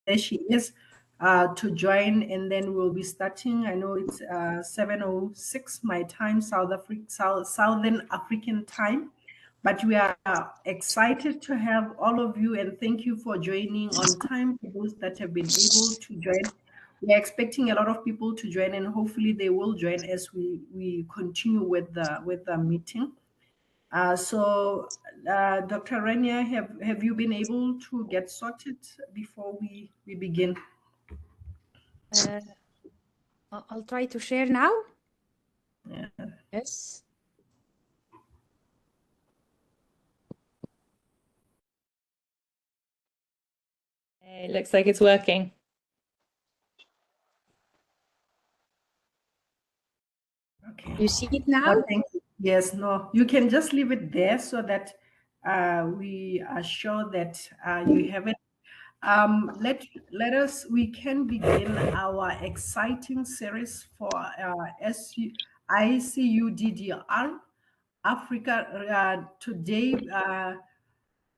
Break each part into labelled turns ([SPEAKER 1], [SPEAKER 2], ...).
[SPEAKER 1] there she is to join, and then we'll be starting. I know it's 7:06 my time, Southern African time, but we are excited to have all of you, and thank you for joining on time. For those that have been able to join, we are expecting a lot of people to join, and hopefully they will join as we continue with the meeting. Dr. Rania, have you been able to get sorted before we begin?
[SPEAKER 2] I'll try to share now.
[SPEAKER 1] Yeah.
[SPEAKER 2] Yes.
[SPEAKER 3] It looks like it's working.
[SPEAKER 1] Okay.
[SPEAKER 2] You see it now?
[SPEAKER 1] Oh, thank you. Yes, no, you can just leave it there so that we are sure that you have it. We can begin our exciting series for ICUDDR Africa. Today,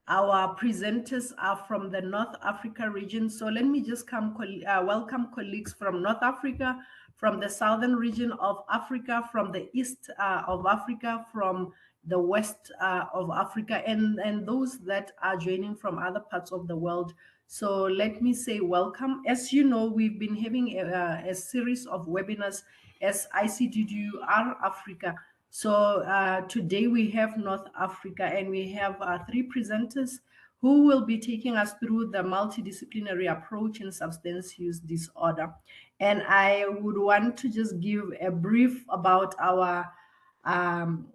[SPEAKER 1] our presenters are from the North Africa region. So let me just welcome colleagues from North Africa, from the southern region of Africa, from the east of Africa, from the west of Africa, and those that are joining from other parts of the world. So let me say welcome. As you know, we've been having a series of webinars as ICDDR Africa. So today we have North Africa, and we have three presenters who will be taking us through the multidisciplinary approach in substance use disorder. And I would want to just give a brief about our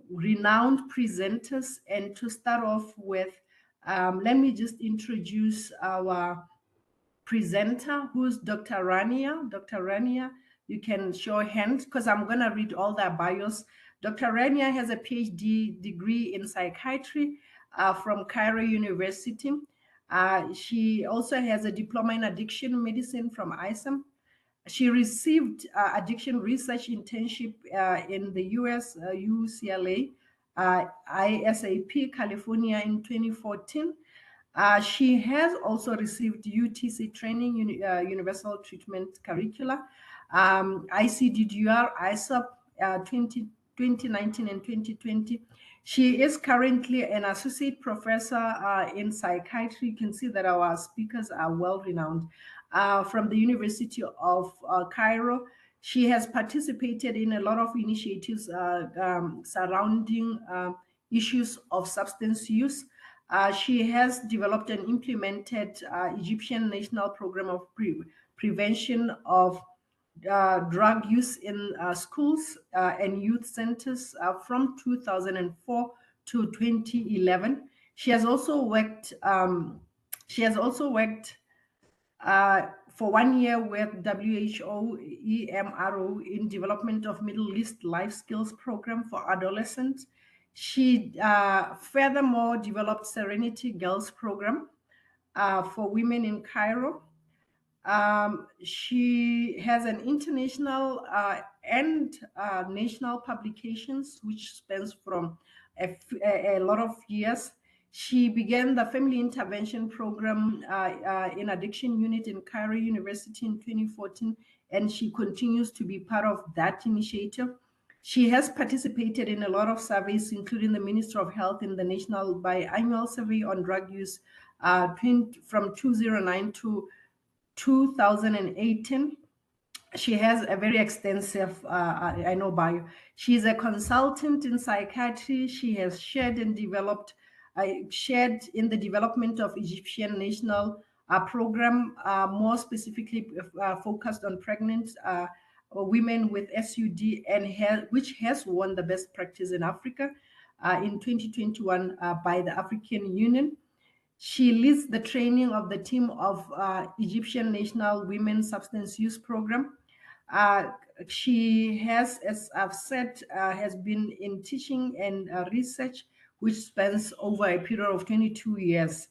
[SPEAKER 1] renowned presenters. And to start off with, let me just introduce our presenter, who's Dr. Rania. Dr. Rania, you can show hands because I'm going to read all their bios. Dr. Rania has a PhD degree in psychiatry from Cairo University. She also has a diploma in addiction medicine from ISAM. She received addiction research internship in the US, UCLA, ISAP, California in 2014. She has also received UTC training, Universal Treatment Curricula, ICDDR, ISAP 2019 and 2020. She is currently an associate professor in psychiatry. You can see that our speakers are well-renowned from the University of Cairo. She has participated in a lot of initiatives surrounding issues of substance use. She has developed and implemented Egyptian National Program of Prevention of drug use in schools and youth centers from 2004 to 2011. She has also worked. For 1 year with WHO EMRO in development of Middle East Life Skills Program for adolescents. She furthermore developed Serenity Girls Program for women in Cairo. She has an international and national publications, which spans from a lot of years. She began the Family Intervention Program in Addiction Unit in Cairo University in 2014, and she continues to be part of that initiative. She has participated in a lot of surveys, including the Ministry of Health in the National Biannual Survey on Drug Use from 2009 to 2018. She has a very extensive, bio. She's a consultant in psychiatry. She has shared in the development of Egyptian national program, more specifically focused on pregnant women with SUD, and which has won the best practice in Africa in 2021 by the African Union. She leads the training of the team of Egyptian National Women Substance Use Program. She has, as I've said, has been in teaching and research, which spans over a period of 22 years.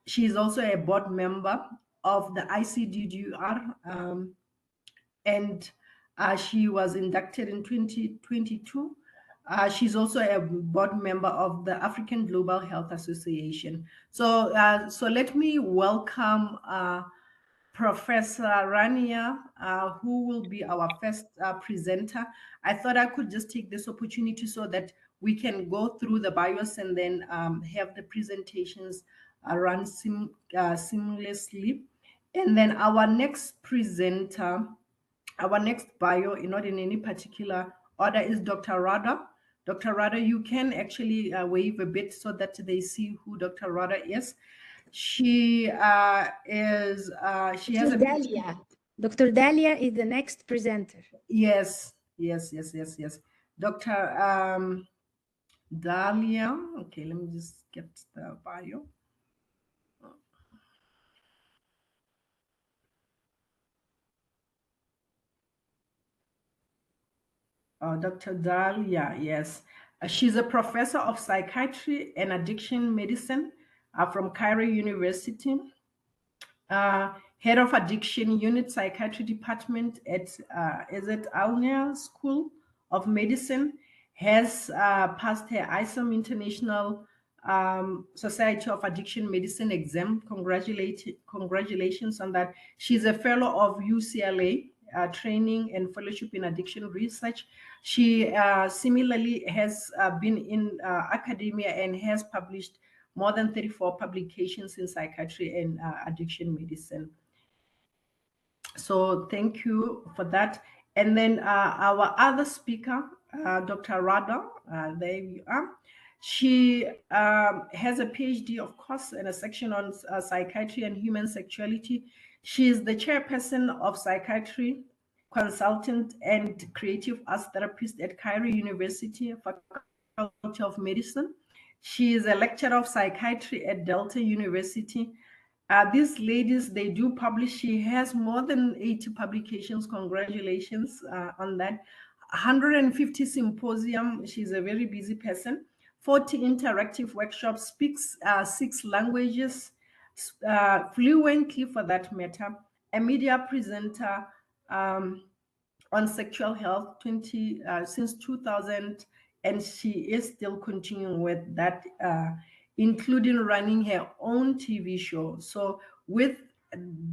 [SPEAKER 1] She is also a board member of the ICDDR, and she was inducted in 2022 She's also a board member of the African Global Health Association. So, so let me welcome Professor Rania, who will be our first presenter. I thought I could just take this opportunity so that we can go through the bios and then have the presentations run seamlessly. And then our next presenter, our next bio, not in any particular order, is Dr. Radwa. Dr. Radwa, you can actually wave a bit so that they see who Dr. Radwa is. She has a
[SPEAKER 2] Dalia. Dr. Dalia is the next presenter.
[SPEAKER 1] Yes. Dr. Dalia. Okay, let me just get the bio. Dr. Dalia, yes. She's a professor of psychiatry and addiction medicine from Cairo University. Head of Addiction Unit Psychiatry Department at Al School of Medicine, has passed her ISOM International Society of Addiction Medicine exam. Congratulations on that. She's a fellow of UCLA, training and fellowship in addiction research. She similarly has been in academia and has published more than 34 publications in psychiatry and addiction medicine. So thank you for that. And then our other speaker, Dr. Radwa, there you are. She has a PhD, of course, and a section on psychiatry and human sexuality. She is the chairperson of psychiatry, consultant, and creative arts therapist at Cairo University Faculty of Medicine. She is a lecturer of psychiatry at Delta University. These ladies, they do publish. She has more than 80 publications. Congratulations on that. 150 symposium. She's a very busy person. 40 interactive workshops, speaks 6 languages fluently for that matter. A media presenter on sexual health since 2000, and she is still continuing with that, including running her own TV show. So with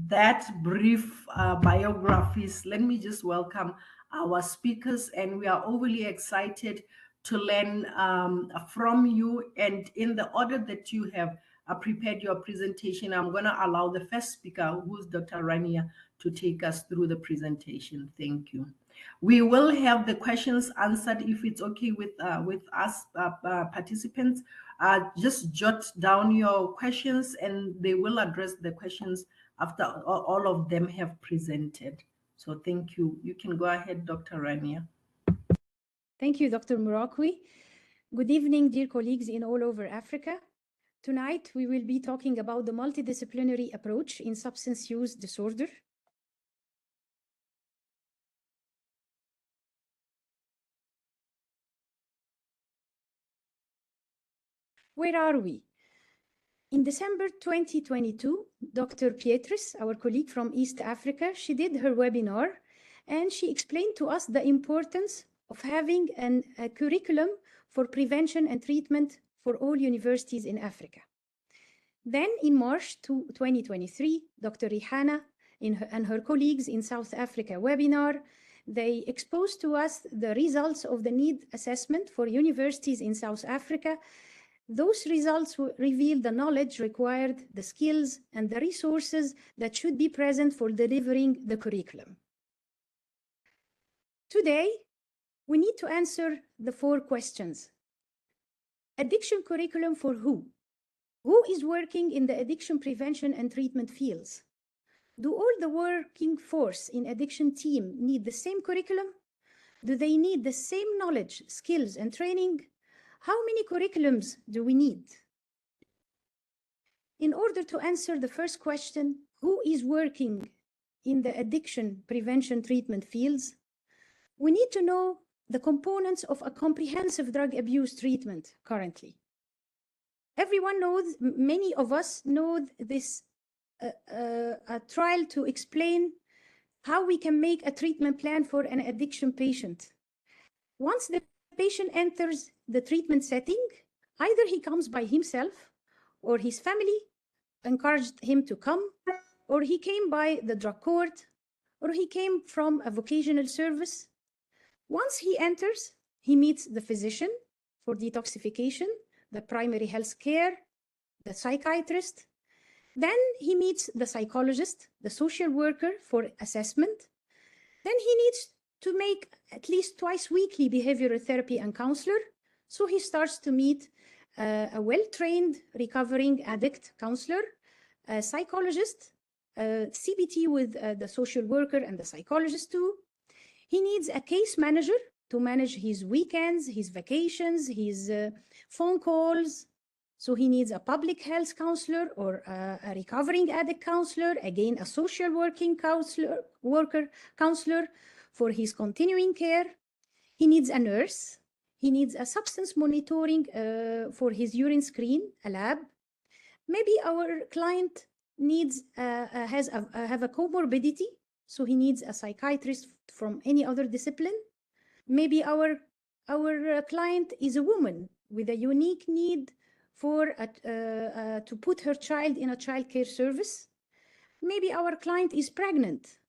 [SPEAKER 1] that brief biographies, let me just welcome our speakers, and we are overly excited to learn from you. And in the order that you have prepared your presentation, I'm going to allow the first speaker, who's Dr. Rania, to take us through the presentation. Thank you. We will have the questions answered, if it's okay with us participants. Just jot down your questions, and they will address the questions after all of them have presented. So thank you. You can go ahead, Dr. Rania.
[SPEAKER 2] Thank you, Dr. Morekwe. Good evening, dear colleagues in all over Africa. Tonight, we will be talking about the multidisciplinary approach in substance use disorder. Where are we? In December 2022, Dr. Pietris, our colleague from East Africa, she did her webinar, and she explained to us the importance of having a curriculum for prevention and treatment for all universities in Africa. Then in March 2023, Dr. Rihana and her colleagues in South Africa webinar, they exposed to us the results of the need assessment for universities in South Africa. Those results reveal the knowledge required, the skills, and the resources that should be present for delivering the curriculum. Today, we need to answer the 4 questions. Addiction curriculum for who? Who is working in the addiction prevention and treatment fields? Do all the working force in addiction team need the same curriculum? Do they need the same knowledge, skills, and training? How many curriculums do we need? In order to answer the first question, who is working in the addiction prevention treatment fields, we need to know the components of a comprehensive drug abuse treatment currently. Everyone knows, many of us know this a trial to explain how we can make a treatment plan for an addiction patient. Once the patient enters the treatment setting, either he comes by himself or his family encouraged him to come, or he came by the drug court, or he came from a vocational service. Once he enters, he meets the physician for detoxification, the primary health care, the psychiatrist. Then he meets the psychologist, the social worker for assessment. Then he needs to make at least twice weekly behavioral therapy and counselor. So he starts to meet a well-trained recovering addict counselor, a psychologist, CBT with the social worker and the psychologist too. He needs a case manager to manage his weekends, his vacations, his phone calls. So he needs a public health counselor or a recovering addict counselor, again, a social worker counselor for his continuing care. He needs a nurse. He needs a substance monitoring for his urine screen, a lab. Maybe our client needs have a comorbidity, so he needs a psychiatrist from any other discipline. Maybe our client is a woman with a unique need for to put her child in a child care service. Maybe our client is pregnant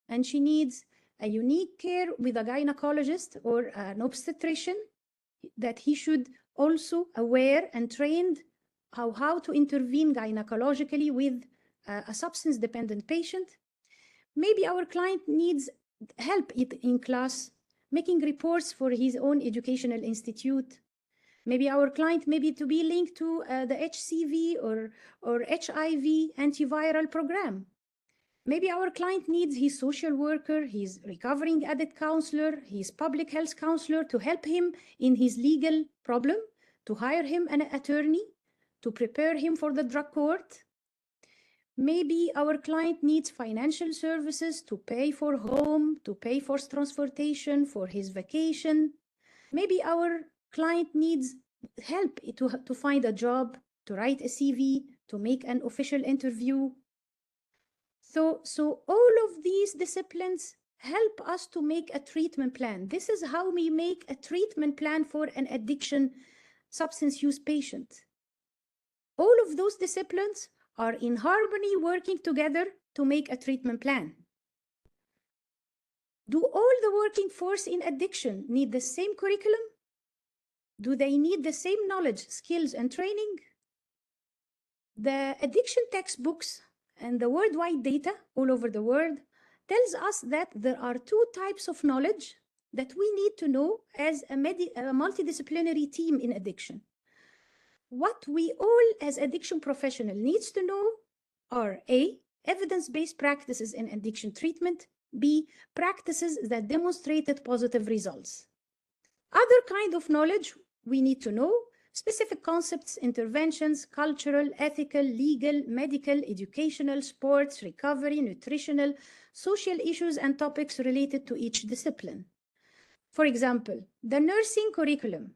[SPEAKER 2] and she needs a unique care with a gynecologist or an obstetrician that he should also aware and trained how to intervene gynecologically with a substance-dependent patient. Maybe our client needs help in class, making reports for his own educational institute. Maybe our client maybe to be linked to the HCV or HIV antiviral program. Maybe our client needs his social worker, his recovering addict counselor, his public health counselor to help him in his legal problem, to hire him an attorney, to prepare him for the drug court. Maybe our client needs financial services to pay for home, to pay for transportation, for his vacation. Maybe our client needs help to find a job, to write a CV, to make an official interview. So all of these disciplines help us to make a treatment plan. This is how we make a treatment plan for an addiction substance use patient. All of those disciplines are in harmony, working together to make a treatment plan. Do all the working force in addiction need the same curriculum? Do they need the same knowledge, skills, and training? The addiction textbooks and the worldwide data all over the world tells us that there are two types of knowledge that we need to know as a multidisciplinary team in addiction. What we all as addiction professional needs to know are A, evidence-based practices in addiction treatment, B, practices that demonstrated positive results. Other kind of knowledge we need to know: specific concepts, interventions, cultural, ethical, legal, medical, educational, sports, recovery, nutritional, social issues, and topics related to each discipline. For example, the nursing curriculum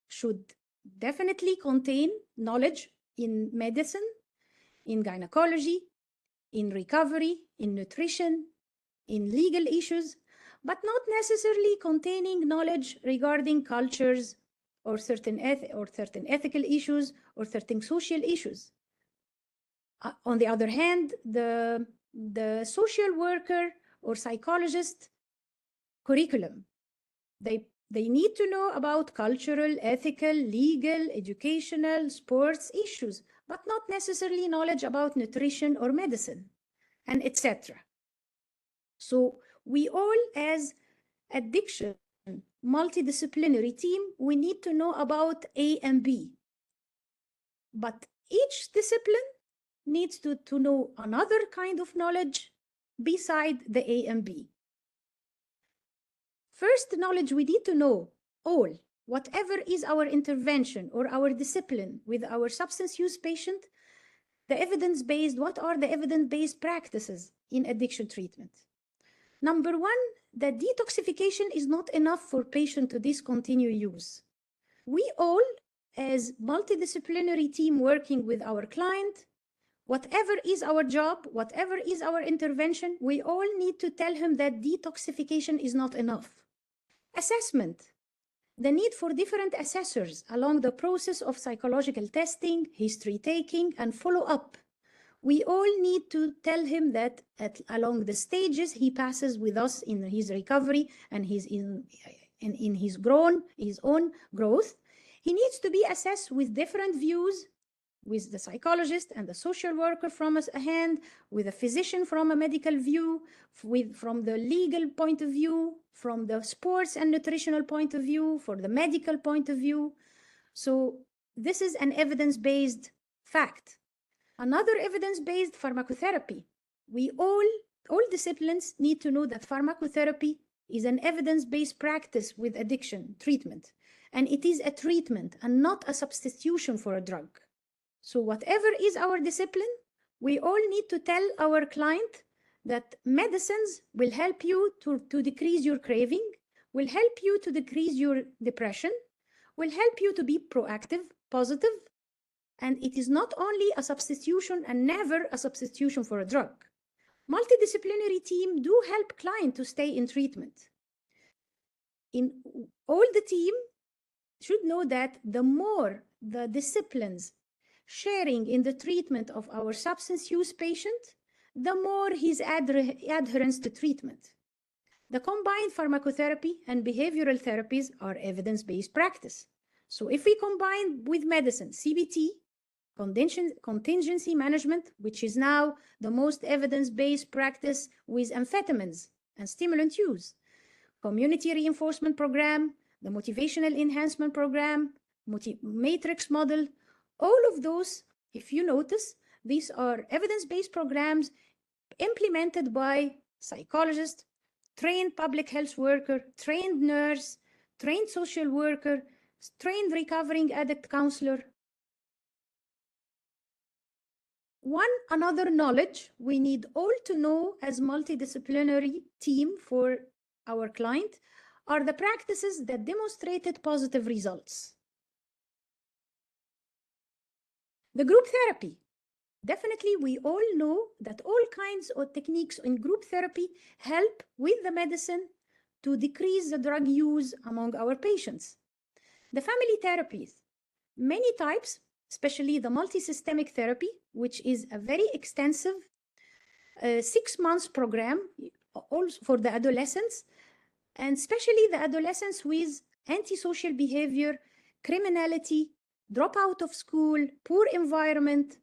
[SPEAKER 2] should definitely contain knowledge in medicine, in gynecology, in recovery, in nutrition, in legal issues, but not necessarily containing knowledge regarding cultures or certain ethical issues or certain social issues. On the other hand, the social worker or psychologist curriculum, they need to know about cultural, ethical, legal, educational, sports issues, but not necessarily knowledge about nutrition or medicine, and etc. So we all as addiction multidisciplinary team, we need to know about A and B. But each discipline needs to know another kind of knowledge beside the A and B. First knowledge we need to know all, whatever is our intervention or our discipline with our substance use patient, the evidence-based, what are the evidence-based practices in addiction treatment? Number one, that detoxification is not enough for patient to discontinue use. We all, as multidisciplinary team working with our client, whatever is our job, whatever is our intervention, we all need to tell him that detoxification is not enough. Assessment. the need for different assessors along the process of psychological testing, history taking, and follow-up. We all need to tell him that along the stages he passes with us in his recovery and in his own growth, he needs to be assessed with different views, with the psychologist and the social worker from a hand, with a physician from a medical view, from the legal point of view, from the sports and nutritional point of view, for the medical point of view. So this is an evidence-based fact. Another evidence-based pharmacotherapy. All disciplines need to know that pharmacotherapy is an evidence-based practice with addiction treatment. And it is a treatment and not a substitution for a drug. So whatever is our discipline, we all need to tell our client that medicines will help you to decrease your craving, will help you to decrease your depression, will help you to be proactive, positive, and it is not only a substitution and never a substitution for a drug. Multidisciplinary team do help client to stay in treatment. In all the team should know that the more the disciplines sharing in the treatment of our substance use patient, the more his adherence to treatment. The combined pharmacotherapy and behavioral therapies are evidence-based practice. So if we combine with medicine, CBT, contingency management, which is now the most evidence-based practice with amphetamines and stimulant use, community reinforcement program, the motivational enhancement program, matrix model, all of those, if you notice, these are evidence-based programs implemented by psychologists, trained public health worker, trained nurse, trained social worker, trained recovering addict counselor. Another knowledge we need all to know as multidisciplinary team for our client are the practices that demonstrated positive results. The group therapy. Definitely, we all know that all kinds of techniques in group therapy help with the medicine to decrease the drug use among our patients. The family therapies, many types, especially the multisystemic therapy, which is a very extensive 6 months program also for the adolescents, and especially the adolescents with antisocial behavior, criminality, drop out of school, poor environment.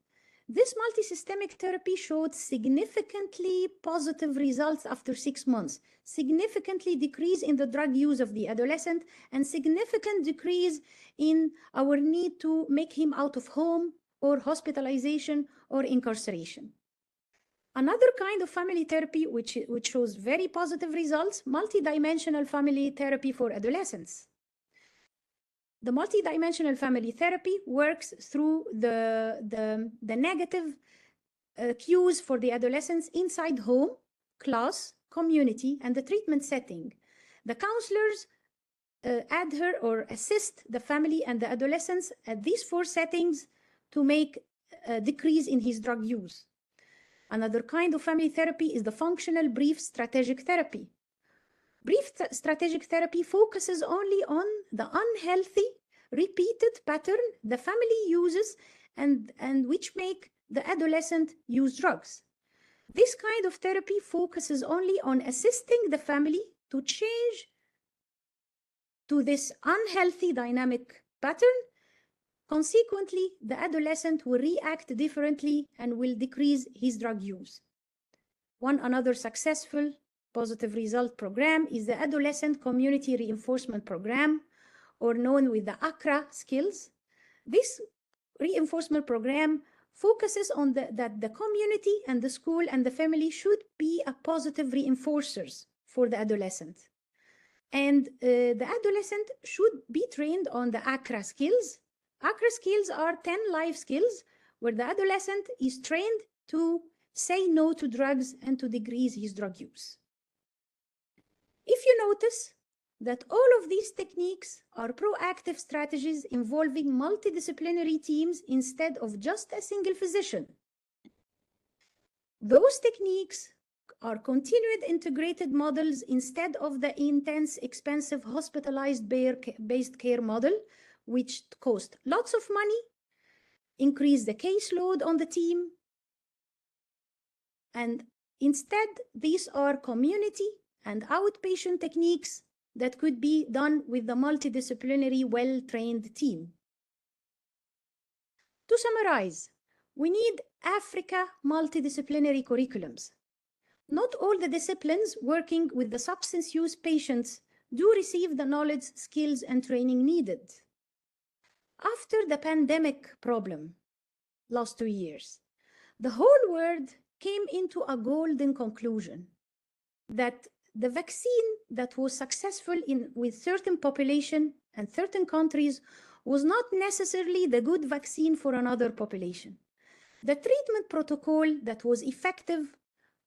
[SPEAKER 2] This multisystemic therapy showed significantly positive results after 6 months, significantly decrease in the drug use of the adolescent, and significant decrease in our need to make him out of home or hospitalization or incarceration. Another kind of family therapy which shows very positive results, multidimensional family therapy for adolescents. The multidimensional family therapy works through the negative cues for the adolescents inside home, class, community, and the treatment setting. The counselors adhere or assist the family and the adolescents at these 4 settings to make a decrease in his drug use. Another kind of family therapy is the functional brief strategic therapy. Brief strategic therapy focuses only on the unhealthy, repeated pattern the family uses and which make the adolescent use drugs. This kind of therapy focuses only on assisting the family to change to this unhealthy dynamic pattern. Consequently, the adolescent will react differently and will decrease his drug use. Another successful positive result program is the Adolescent Community Reinforcement Program, or known with the ACRA skills. This reinforcement program focuses on that the community and the school and the family should be a positive reinforcers for the adolescent. And the adolescent should be trained on the ACRA skills. ACRA skills are 10 life skills where the adolescent is trained to say no to drugs and to decrease his drug use. If you notice that all of these techniques are proactive strategies involving multidisciplinary teams instead of just a single physician. Those techniques are continued integrated models instead of the intense, expensive, hospitalized-based care model, which cost lots of money, increase the caseload on the team, and instead, these are community and outpatient techniques that could be done with the multidisciplinary, well-trained team. To summarize, we need Africa multidisciplinary curriculums. Not all the disciplines working with the substance use patients do receive the knowledge, skills, and training needed. After the pandemic problem, last 2 years, the whole world came into a golden conclusion that the vaccine that was successful with certain population and certain countries was not necessarily the good vaccine for another population. The treatment protocol that was effective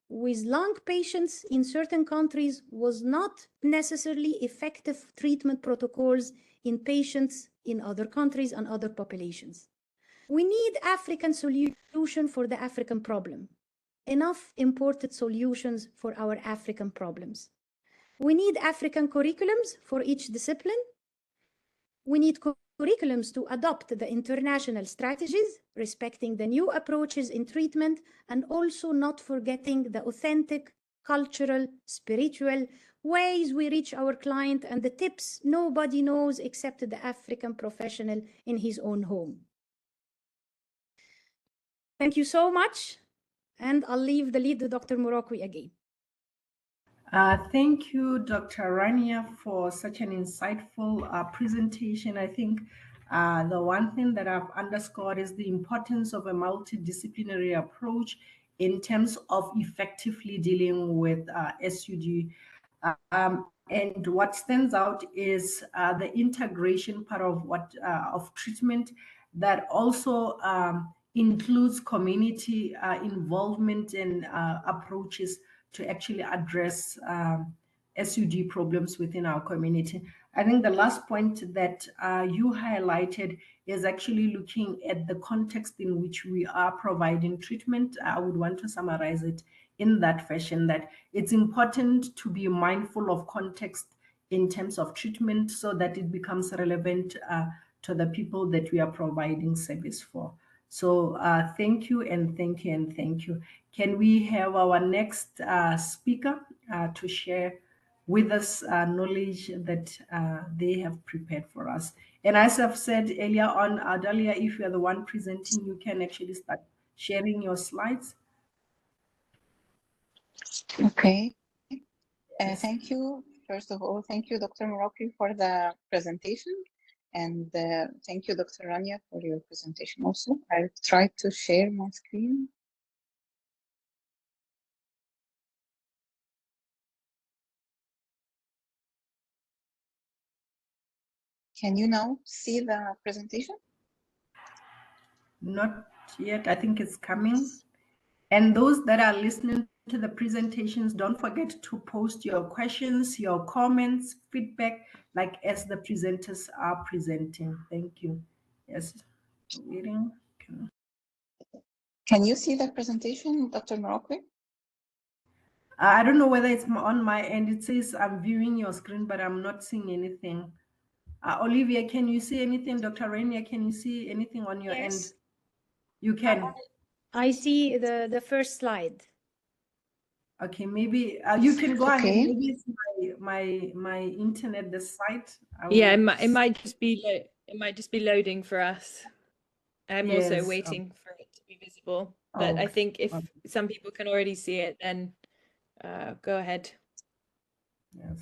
[SPEAKER 2] with lung patients in certain countries was not necessarily effective treatment protocols in patients in other countries and other populations. We need African solution for the African problem. Enough imported solutions for our African problems. We need African curriculums for each discipline. We need curriculums to adopt the international strategies, respecting the new approaches in treatment, and also not forgetting the authentic, cultural, spiritual ways we reach our client and the tips nobody knows except the African professional in his own home. Thank you so much. And I'll leave the lead to Dr. Morekwe again.
[SPEAKER 1] Thank you, Dr. Rania, for such an insightful presentation. I think the one thing that I've underscored is the importance of a multidisciplinary approach in terms of effectively dealing with SUD. And what stands out is the integration part of of treatment that also includes community involvement and approaches to actually address SUD problems within our community. I think the last point that you highlighted is actually looking at the context in which we are providing treatment. I would want to summarize it in that fashion, that it's important to be mindful of context in terms of treatment so that it becomes relevant to the people that we are providing service for. So thank you and thank you and thank you. Can we have our next speaker to share with us knowledge that they have prepared for us? And as I've said earlier on, Dalia, if you're the one presenting, you can actually start sharing your slides.
[SPEAKER 4] Okay. Thank you. First of all, thank you, Dr. Morekwe, for the presentation. And thank you, Dr. Rania, for your presentation also. I'll try to share my screen. Can you now see the presentation?
[SPEAKER 1] Not yet. I think it's coming. And those that are listening to the presentations, don't forget to post your questions, your comments, feedback, like as the presenters are presenting. Thank you. Yes, waiting.
[SPEAKER 4] Can you see the presentation, Dr. Morekwe?
[SPEAKER 1] I don't know whether it's on my end. It says I'm viewing your screen, but I'm not seeing anything. Olivia, can you see anything? Dr. Rania, can you see anything on your end? You can.
[SPEAKER 2] I see the first slide.
[SPEAKER 1] Okay, maybe you can go ahead.
[SPEAKER 4] Okay.
[SPEAKER 1] Maybe it's my internet, the site.
[SPEAKER 3] Yeah, it might just be loading for us. I'm also
[SPEAKER 1] Yes,
[SPEAKER 3] waiting for it to be visible. But I think if some people can already see it, then go ahead.
[SPEAKER 1] Yes.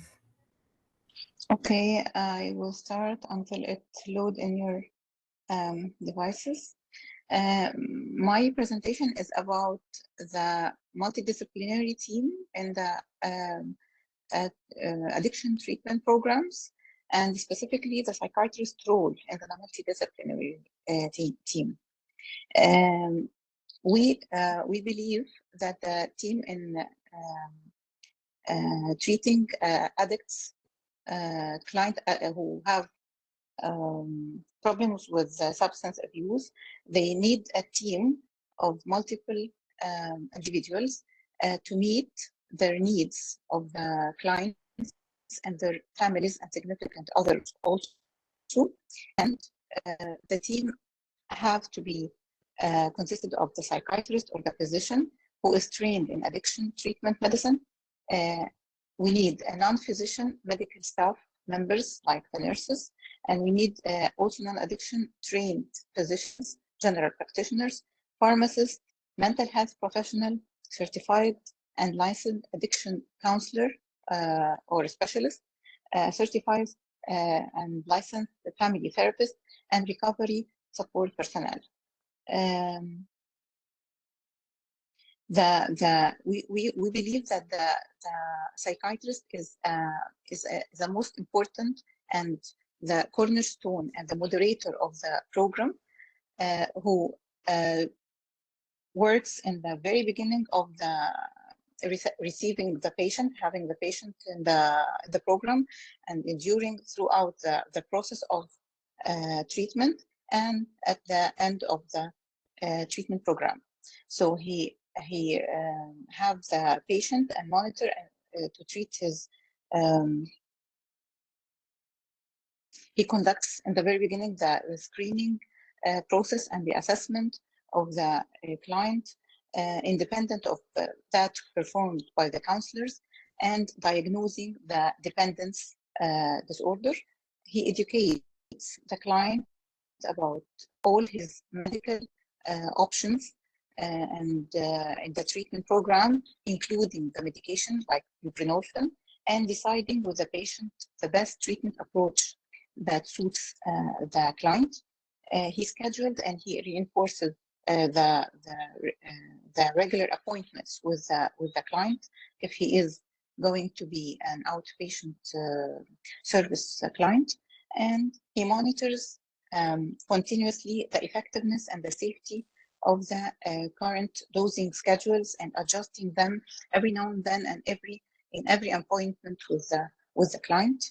[SPEAKER 4] Okay, I will start until it loads in your devices. My presentation is about the multidisciplinary team in the addiction treatment programs, and specifically the psychiatrist role in the multidisciplinary team. We believe that the team in treating addicts, clients who have problems with substance abuse, they need a team of multiple individuals to meet their needs of the clients and their families and significant others also. And the team have to be consisted of the psychiatrist or the physician who is trained in addiction treatment medicine. We need a non-physician medical staff members like the nurses, and we need also non-addiction trained physicians, general practitioners, pharmacists, mental health professional, certified and licensed addiction counselor or specialist, certified and licensed family therapist, and recovery support personnel. We believe that the psychiatrist is the most important and the cornerstone and the moderator of the program, who works in the very beginning of the receiving the patient, having the patient in the program, and enduring throughout the process of treatment, and at the end of the treatment program. So he have the patient and monitor to treat his. He conducts in the very beginning the screening process and the assessment of the client, independent of that performed by the counselors, and diagnosing the dependence disorder. He educates the client about all his medical options and in the treatment program, including the medication like buprenorphine, and deciding with the patient the best treatment approach that suits the client. He scheduled and he reinforces the regular appointments with the client if he is going to be an outpatient service client, and he monitors continuously the effectiveness and the safety of the current dosing schedules, and adjusting them every now and then, and in every appointment with the client.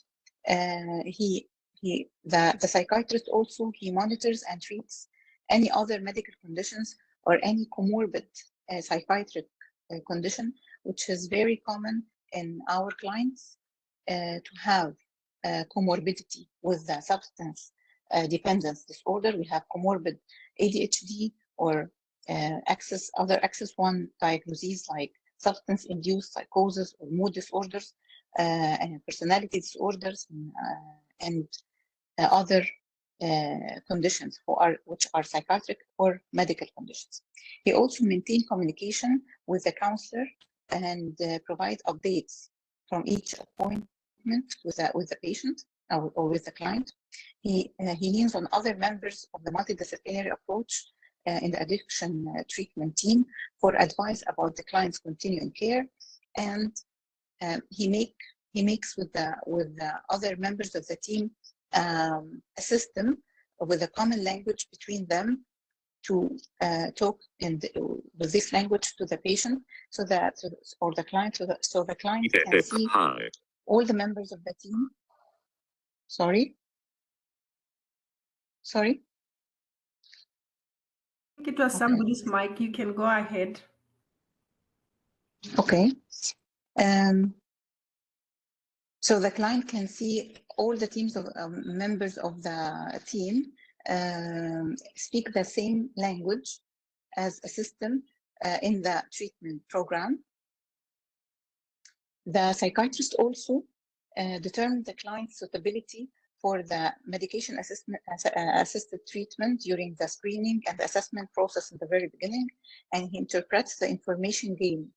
[SPEAKER 4] The psychiatrist also, he monitors and treats any other medical conditions or any comorbid psychiatric condition, which is very common in our clients to have comorbidity with the substance dependence disorder. We have comorbid ADHD or other axis 1 diagnoses like substance-induced psychosis or mood disorders and personality disorders and other conditions which are psychiatric or medical conditions. He also maintains communication with the counselor and provide updates from each appointment with the patient or with the client. He leans on other members of the multidisciplinary approach in the addiction treatment team for advice about the client's continuing care, and he makes with the other members of the team a system with a common language between them to talk with this language to the patient, so that or the client, so the client can see all the members of the team. Sorry.
[SPEAKER 1] It was somebody's mic. You can go ahead.
[SPEAKER 4] Okay. So the client can see all the teams of members of the team speak the same language as a system in the treatment program. The psychiatrist also determines the client's suitability for the medication assisted treatment during the screening and assessment process in the very beginning, and he interprets the information gained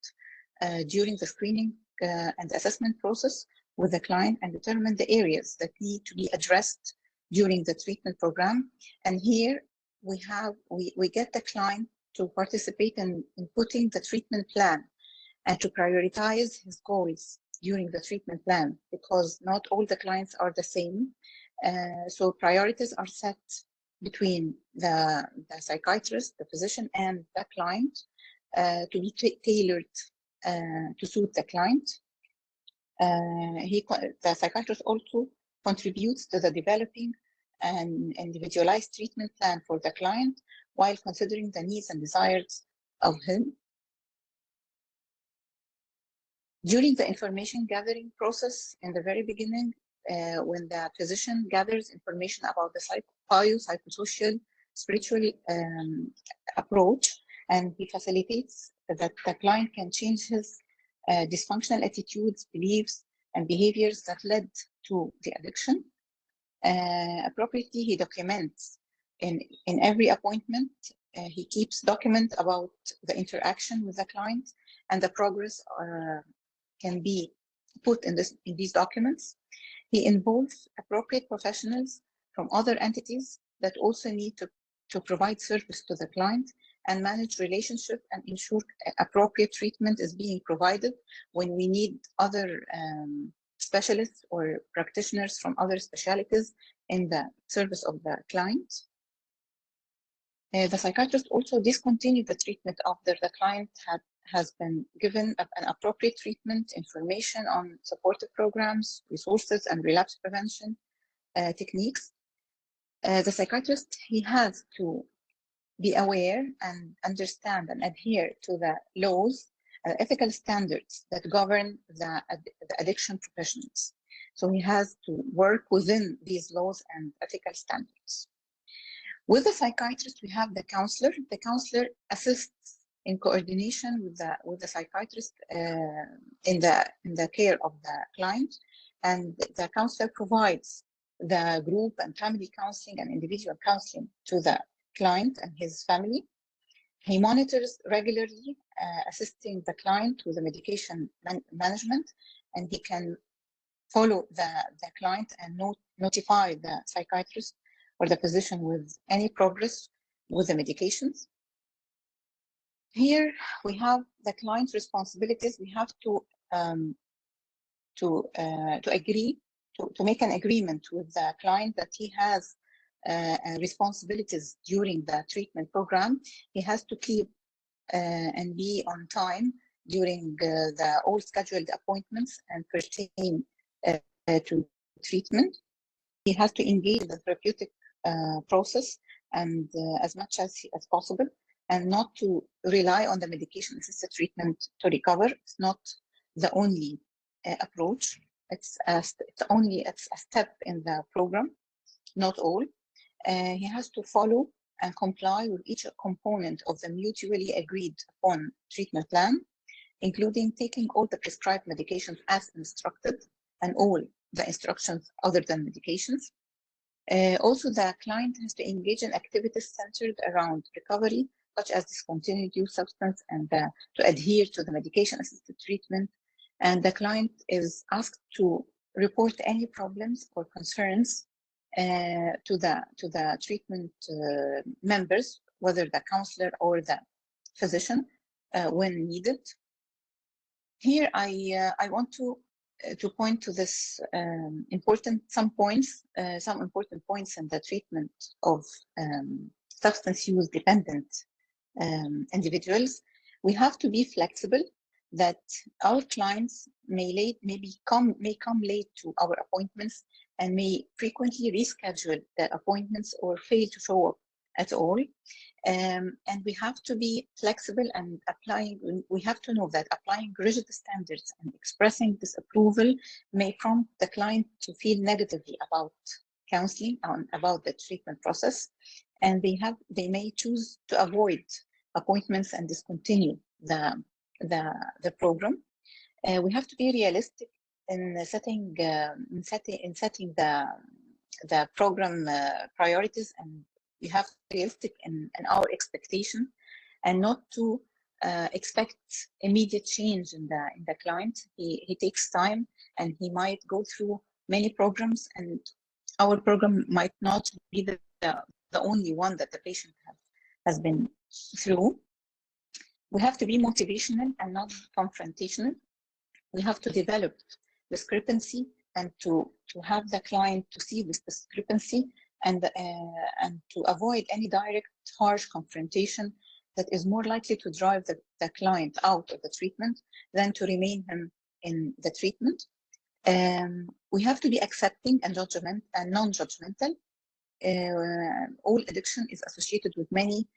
[SPEAKER 4] during the screening and assessment process with the client, and determine the areas that need to be addressed during the treatment program. And here we get the client to participate in putting the treatment plan and to prioritize his goals during the treatment plan, because not all the clients are the same. So priorities are set between the psychiatrist, the physician, and the client to be tailored to suit the client. The psychiatrist also contributes to the developing an individualized treatment plan for the client while considering the needs and desires of him During the information gathering process in the very beginning, when the physician gathers information about the psychosocial, spiritual approach, and he facilitates that the client can change his dysfunctional attitudes, beliefs, and behaviors that led to the addiction. Appropriately, he documents in every appointment. He keeps document about the interaction with the client, and the progress can be put in these documents. He involves appropriate professionals from other entities that also need to provide service to the client and manage relationship and ensure appropriate treatment is being provided when we need other specialists or practitioners from other specialties in the service of the client. The psychiatrist also discontinued the treatment after the client has been given an appropriate treatment, information on supportive programs, resources, and relapse prevention techniques. The psychiatrist, he has to be aware and understand and adhere to the laws, ethical standards that govern the addiction professionals. So he has to work within these laws and ethical standards. With the psychiatrist, we have the counselor. The counselor assists in coordination with the psychiatrist in the care of the client, and the counselor provides the group and family counseling and individual counseling to the client and his family. He monitors regularly, assisting the client with the medication management, and he can follow the client and notify the psychiatrist or the physician with any progress with the medications. Here we have the client's responsibilities. We have to agree to make an agreement with the client that he has responsibilities during the treatment program. He has to keep and be on time during the all scheduled appointments and pertain to treatment. He has to engage in the therapeutic process and as much as possible, and not to rely on the medication-assisted treatment to recover. It's not the only approach. It's a step in the program, not all. He has to follow and comply with each component of the mutually agreed upon treatment plan, including taking all the prescribed medications as instructed and all the instructions other than medications. Also, the client has to engage in activities centered around recovery, such as discontinued use substance and to adhere to the medication-assisted treatment. And the client is asked to report any problems or concerns to the treatment members, whether the counselor or the physician, when needed. Here, I want to point to this some important points in the treatment of substance use dependent individuals. We have to be flexible, that our clients may come late to our appointments and may frequently reschedule the appointments or fail to show up at all. And we have to be flexible and we have to know that applying rigid standards and expressing disapproval may prompt the client to feel negatively about counseling and about the treatment process. And they may choose to avoid appointments and discontinue the program. We have to be realistic in setting the program priorities, and we have to be realistic in our expectation, and not to expect immediate change in the client. He takes time, and he might go through many programs, and our program might not be the only one that the patient has been through. We have to be motivational and not confrontational. We have to develop discrepancy and to have the client to see this discrepancy and to avoid any direct harsh confrontation that is more likely to drive the client out of the treatment than to remain him in the treatment. We have to be accepting and non-judgmental. All addiction is associated with many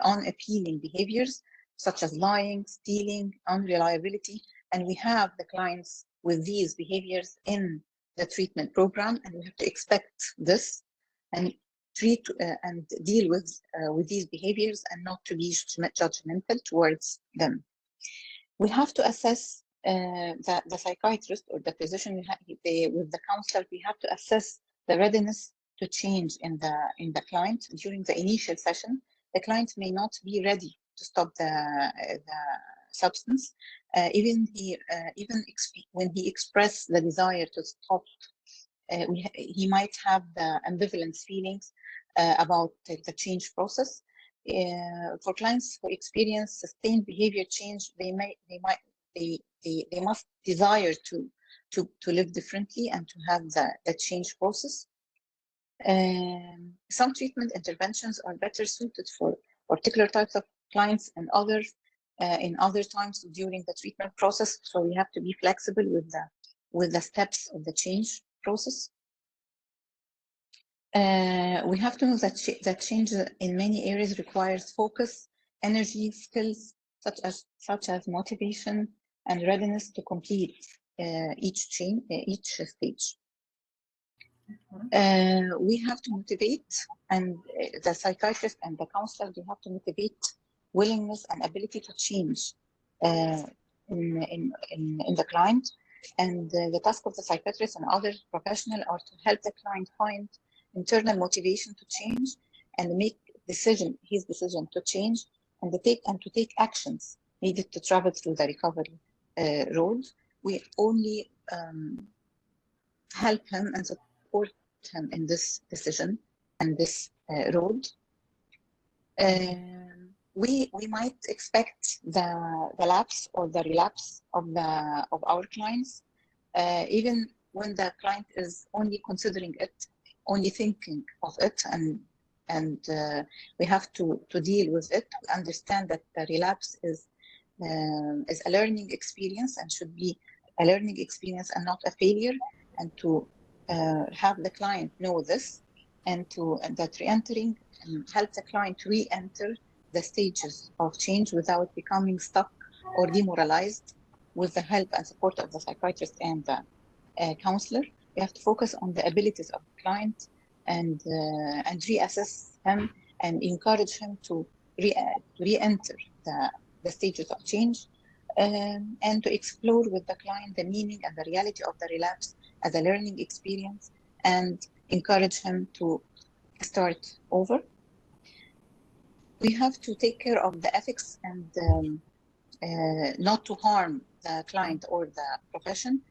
[SPEAKER 4] unappealing behaviors, such as lying, stealing, unreliability, and we have the clients with these behaviors in the treatment program, and we have to expect this and treat and deal with these behaviors and not to be judgmental towards them. We have to assess the psychiatrist or the physician with the counselor. We have to assess the readiness to change in the client during the initial session. The client may not be ready to stop the substance, even when he expressed the desire to stop. He might have the ambivalent feelings about the change process. For clients who experience sustained behavior change, they must desire to live differently and to have the change process. Some treatment interventions are better suited for particular types of clients and others in other times during the treatment process. So we have to be flexible with the steps of the change process. We have to know that change in many areas requires focus, energy, skills such as motivation and readiness to complete each stage. We have to motivate, and the psychiatrist and the counselor, they have to motivate willingness and ability to change in the client. And the task of the psychiatrist and other professionals are to help the client find internal motivation to change and make his decision to change, and to take actions needed to travel through the recovery road. We only help him and support him in this decision and this road. We might expect the lapse or the relapse of our clients, even when the client is only considering it, only thinking of it, and we have to deal with it. We understand that the relapse is a learning experience and should be a learning experience and not a failure, and to have the client know this, and that re-entering and help the client re-enter the stages of change without becoming stuck or demoralized. With the help and support of the psychiatrist and the counselor, we have to focus on the abilities of the client and reassess him and encourage him to re-enter the stages of change, and to explore with the client the meaning and the reality of the relapse as a learning experience, and encourage him to start over. We have to take care of the ethics and not to harm the client or the profession,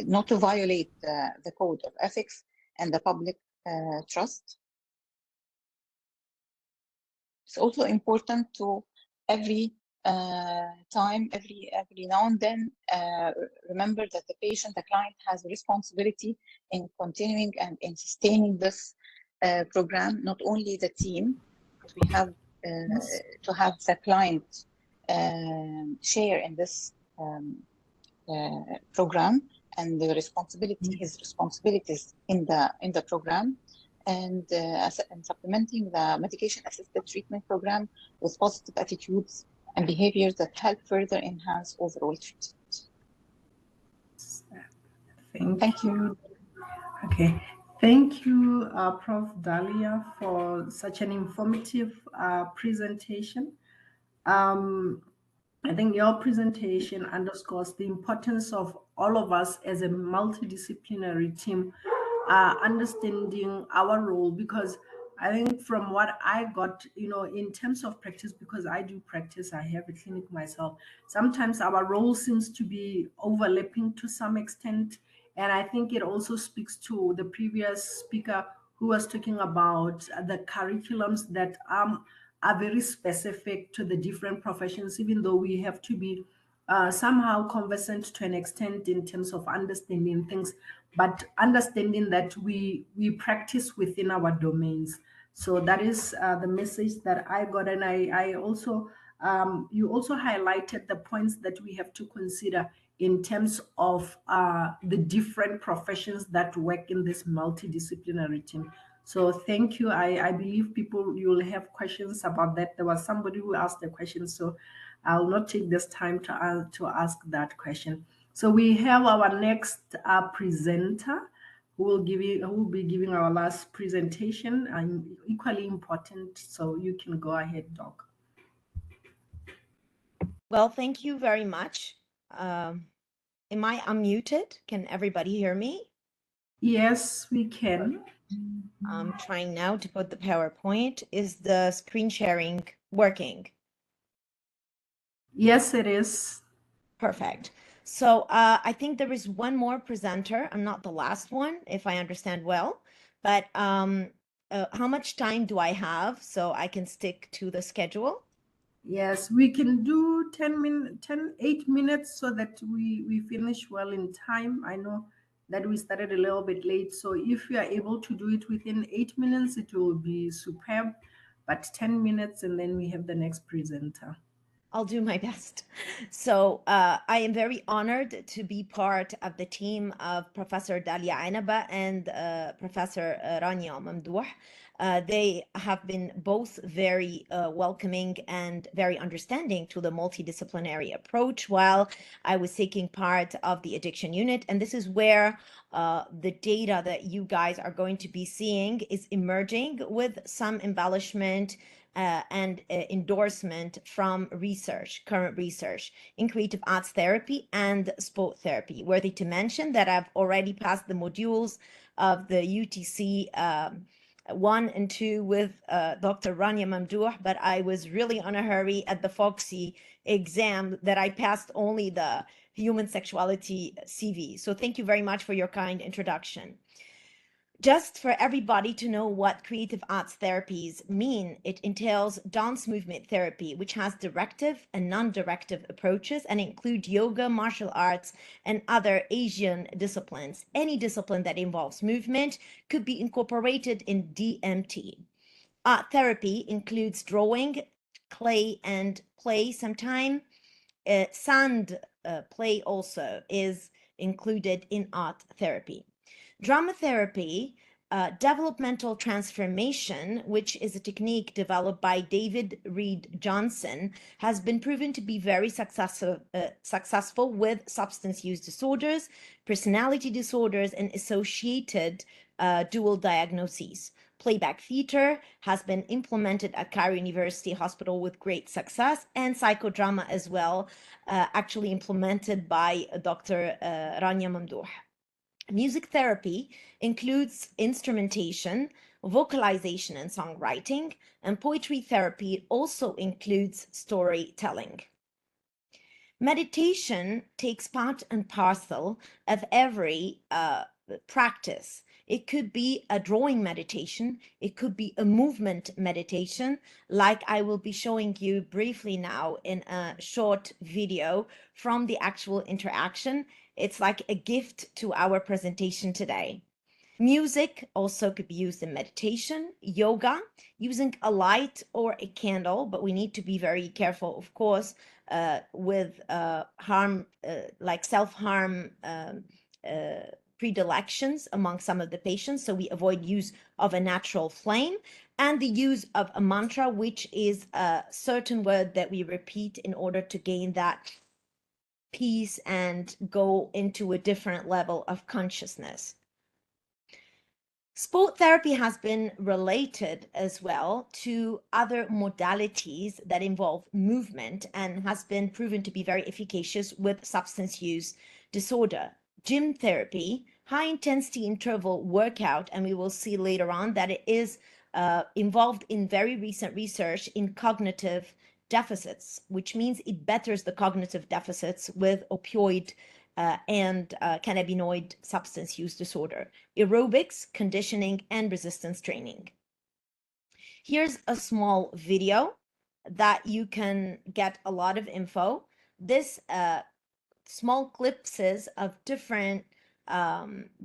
[SPEAKER 4] not to violate the code of ethics and the public trust. It's also important to every time, every now and then, remember that the patient, the client, has a responsibility in continuing and in sustaining this program, not only the team, but we have to have the client share in this program and the his responsibilities in the program, and supplementing the medication-assisted treatment program with positive attitudes and behaviors that help further enhance overall treatment.
[SPEAKER 1] Thank you. Okay. Thank you, Prof. Dalia, for such an informative presentation. I think your presentation underscores the importance of all of us as a multidisciplinary team understanding our role, because I think from what I got, in terms of practice, because I do practice, I have a clinic myself, sometimes our role seems to be overlapping to some extent. And I think it also speaks to the previous speaker who was talking about the curriculums that are very specific to the different professions, even though we have to be somehow conversant to an extent in terms of understanding things, but understanding that we practice within our domains. So that is the message that I got. And I also, you also highlighted the points that we have to consider in terms of the different professions that work in this multidisciplinary team. So thank you. I believe you will have questions about that. There was somebody who asked the question. So I'll not take this time to ask that question. So we have our next presenter who will be giving our last presentation, and equally important. So you can go ahead, Doc.
[SPEAKER 5] Well, thank you very much. Am I unmuted? Can everybody hear me?
[SPEAKER 1] Yes, we can.
[SPEAKER 5] I'm trying now to put the PowerPoint. Is the screen sharing working?
[SPEAKER 1] Yes, it is.
[SPEAKER 5] Perfect. So I think there is one more presenter. I'm not the last one, if I understand well, but how much time do I have so I can stick to the schedule?
[SPEAKER 1] Yes, we can do 8 minutes so that we finish well in time. I know that we started a little bit late, so if you are able to do it within 8 minutes, it will be superb. But 10 minutes, and then we have the next presenter.
[SPEAKER 5] I'll do my best. So I am very honored to be part of the team of Professor Dalia Enaba and Professor Rania Mamdouh. They have been both very welcoming and very understanding to the multidisciplinary approach while I was taking part of the addiction unit. And this is where the data that you guys are going to be seeing is emerging with some embellishment and endorsement from research, current research in creative arts therapy and sport therapy. Worthy to mention that I've already passed the modules of the UTC 1 and 2 with Dr. Rania Mamdouh, but I was really on a hurry at the Foxy exam that I passed only the human sexuality CV. So thank you very much for your kind introduction. Just for everybody to know what creative arts therapies mean, it entails dance movement therapy, which has directive and non-directive approaches and include yoga, martial arts, and other Asian disciplines. Any discipline that involves movement could be incorporated in DMT. Art therapy includes drawing, clay, and play sometime. Sand play also is included in art therapy. Drama therapy, developmental transformation, which is a technique developed by David Reed Johnson, has been proven to be very successful with substance use disorders, personality disorders, and associated dual diagnoses. Playback theater has been implemented at Cairo University Hospital with great success, and psychodrama as well, actually implemented by Dr. Rania Mamdouh. Music therapy includes instrumentation, vocalization, and songwriting, and poetry therapy also includes storytelling. Meditation takes part and parcel of every practice. It could be a drawing meditation, it could be a movement meditation, like I will be showing you briefly now in a short video from the actual interaction. It's like a gift to our presentation today. Music also could be used in meditation, yoga, using a light or a candle, but we need to be very careful, of course, with harm, like self-harm predilections among some of the patients. So we avoid use of a natural flame and the use of a mantra, which is a certain word that we repeat in order to gain that peace and go into a different level of consciousness. Sport therapy has been related as well to other modalities that involve movement and has been proven to be very efficacious with substance use disorder. Gym therapy, high intensity interval workout, and we will see later on that it is involved in very recent research in cognitive deficits, which means it betters the cognitive deficits with opioid and cannabinoid substance use disorder, aerobics, conditioning, and resistance training. Here's a small video that you can get a lot of info. This small clips of different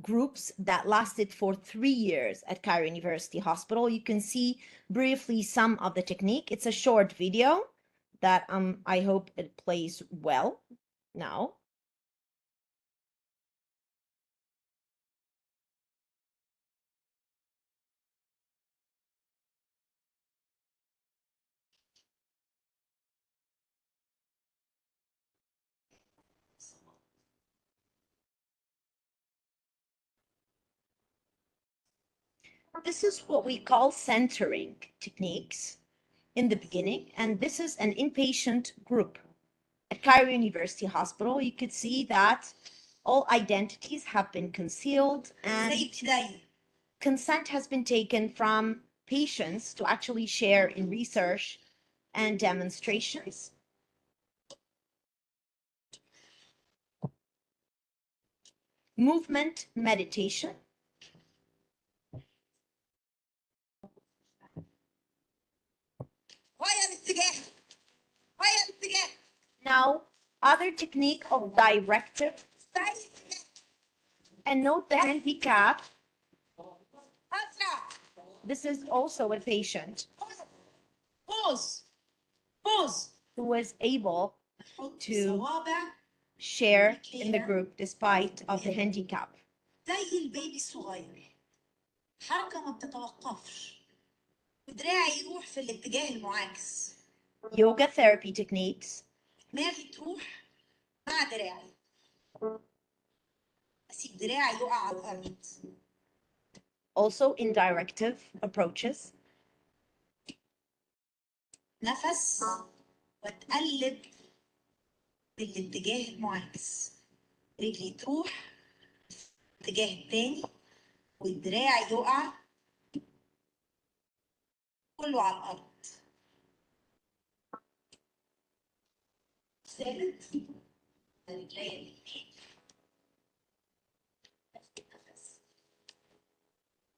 [SPEAKER 5] groups that lasted for 3 years at Cairo University Hospital. You can see briefly some of the technique. It's a short video that I hope it plays well now. This is what we call centering techniques in the beginning, and this is an inpatient group. At Cairo University Hospital, you could see that all identities have been concealed and consent has been taken from patients to actually share in research and demonstrations. Movement meditation. Now, other technique of directive. And note the handicap. This is also a patient who was able to share in the group despite of the handicap.
[SPEAKER 6] زي البيبي الصغير حركة ما بتتوقفش ودراعي يروح في الاتجاه المعاكس.
[SPEAKER 5] Yoga therapy techniques.
[SPEAKER 6] دماغي تروح مع دراعي أسيب دراعي يقع على الأرض.
[SPEAKER 5] Also in directive approaches.
[SPEAKER 6] نفس واتقلب بالاتجاه المعاكس. رجلي تروح الاتجاه التاني والدراع يقع كله على الأرض. ثابت رجلي اليمين. نفس.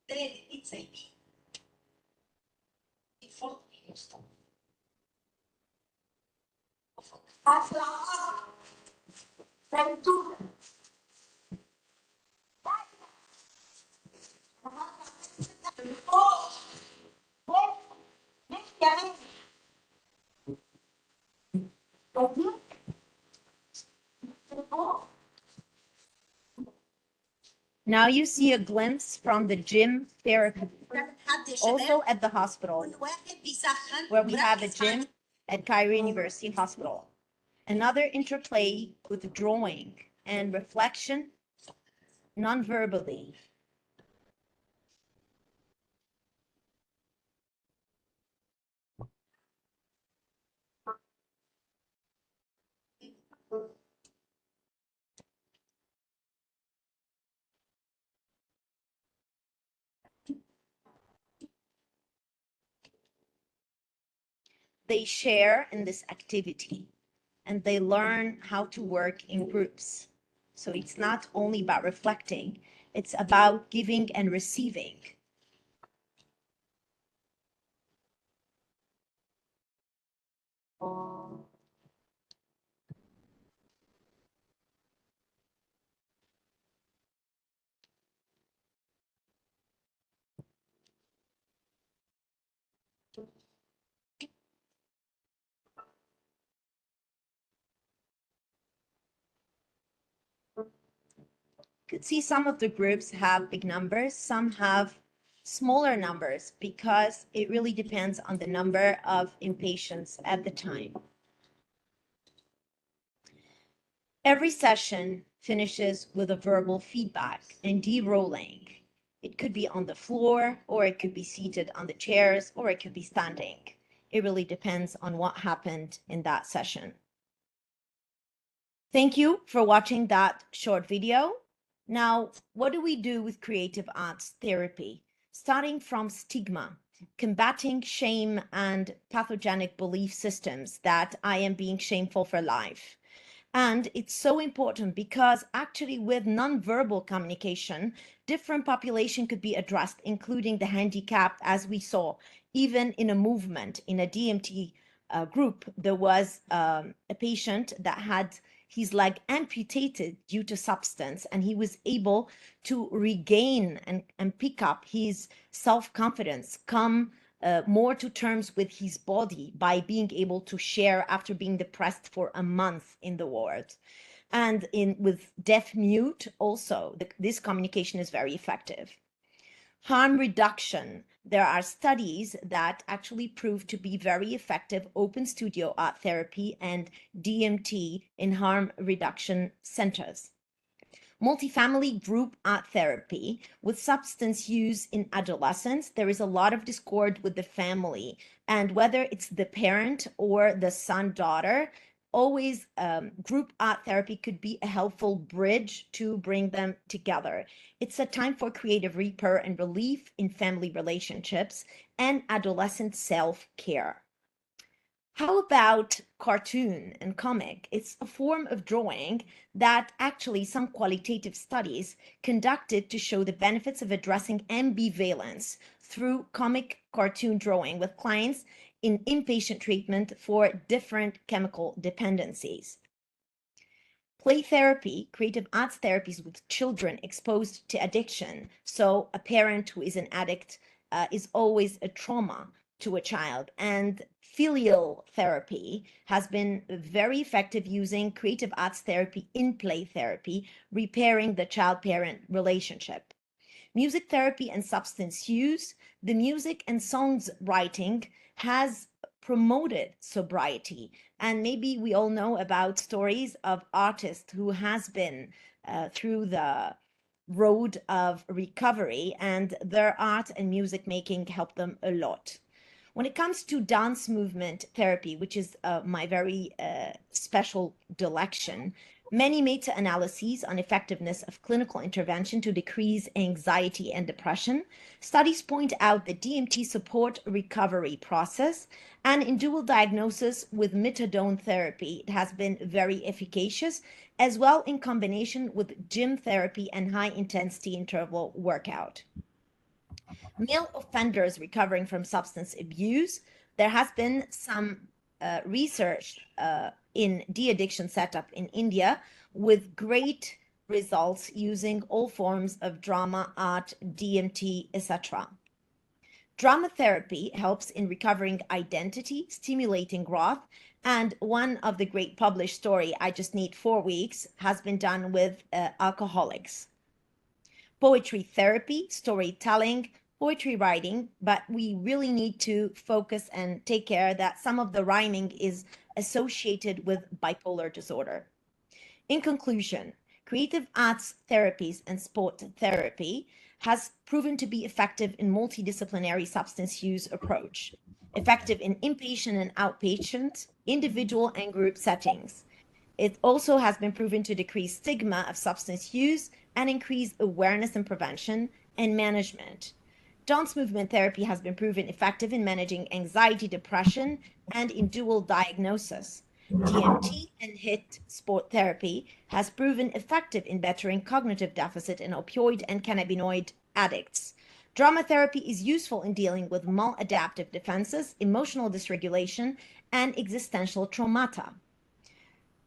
[SPEAKER 6] تالت ايد سايبين. الفوق يوصل.
[SPEAKER 5] Now you see a glimpse from the gym therapy, also at the hospital, where we have a gym at Cairo University Hospital. Another interplay with drawing and reflection non-verbally. They share in this activity and they learn how to work in groups. So it's not only about reflecting, it's about giving and receiving. You could see some of the groups have big numbers, some have smaller numbers because it really depends on the number of inpatients at the time. Every session finishes with a verbal feedback and de-rolling. It could be on the floor, or it could be seated on the chairs, or it could be standing. It really depends on what happened in that session. Thank you for watching that short video. Now, what do we do with creative arts therapy? Starting from stigma, combating shame and pathogenic belief systems that I am being shameful for life. And it's so important because actually with nonverbal communication, different population could be addressed, including the handicapped, as we saw, even in a movement, in a DMT group, there was a patient that had his leg amputated due to substance, and he was able to regain and pick up his self-confidence, come more to terms with his body by being able to share after being depressed for a month in the ward. And with deaf mute also, this communication is very effective. Harm reduction. There are studies that actually prove to be very effective open studio art therapy and DMT in harm reduction centers. Multifamily group art therapy with substance use in adolescence. There is a lot of discord with the family, and whether it's the parent or the son-daughter, always group art therapy could be a helpful bridge to bring them together. It's a time for creative repair and relief in family relationships and adolescent self-care. How about cartoon and comic? It's a form of drawing that actually some qualitative studies conducted to show the benefits of addressing ambivalence through comic cartoon drawing with clients in inpatient treatment for different chemical dependencies. Play therapy, creative arts therapies with children exposed to addiction. So a parent who is an addict is always a trauma to a child. And filial therapy has been very effective using creative arts therapy in play therapy, repairing the child-parent relationship. Music therapy and substance use. The music and songs writing has promoted sobriety. And maybe we all know about stories of artists who has been through the road of recovery, and their art and music making helped them a lot. When it comes to dance movement therapy, which is my very special direction, many meta-analyses on effectiveness of clinical intervention to decrease anxiety and depression. Studies point out that DMT support recovery process, and in dual diagnosis with methadone therapy, it has been very efficacious, as well in combination with gym therapy and high-intensity interval workout. Male offenders recovering from substance abuse, there has been some research in de-addiction setup in India with great results using all forms of drama, art, DMT, etc. Drama therapy helps in recovering identity, stimulating growth, and one of the great published story, I Just Need 4 Weeks, has been done with alcoholics. Poetry therapy, storytelling, poetry writing, but we really need to focus and take care that some of the rhyming is associated with bipolar disorder. In conclusion, creative arts therapies and sport therapy has proven to be effective in multidisciplinary substance use approach, effective in inpatient and outpatient, individual and group settings. It also has been proven to decrease stigma of substance use and increase awareness and prevention and management. Dance movement therapy has been proven effective in managing anxiety, depression, and in dual diagnosis. DMT and HIT sport therapy has proven effective in bettering cognitive deficit in opioid and cannabinoid addicts. Drama therapy is useful in dealing with maladaptive defenses, emotional dysregulation, and existential traumata.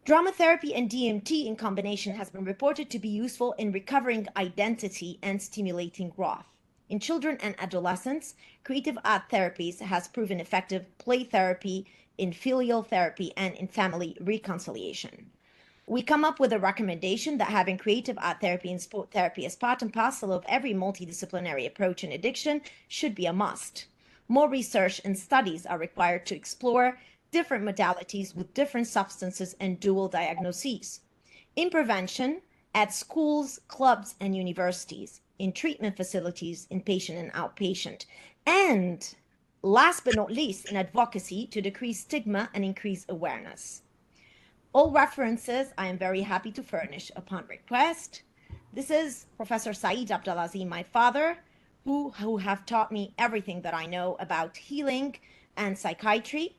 [SPEAKER 5] Drama therapy and DMT in combination has been reported to be useful in recovering identity and stimulating growth. In children and adolescents, creative art therapies has proven effective play therapy, in filial therapy, and in family reconciliation. We come up with a recommendation that having creative art therapy and sport therapy as part and parcel of every multidisciplinary approach in addiction should be a must. More research and studies are required to explore different modalities with different substances and dual diagnoses. In prevention, at schools, clubs, and universities, in treatment facilities, inpatient and outpatient, and last but not least, in advocacy to decrease stigma and increase awareness. All references I am very happy to furnish upon request. This is Professor Said Abdelaziz, my father, who have taught me everything that I know about healing and psychiatry.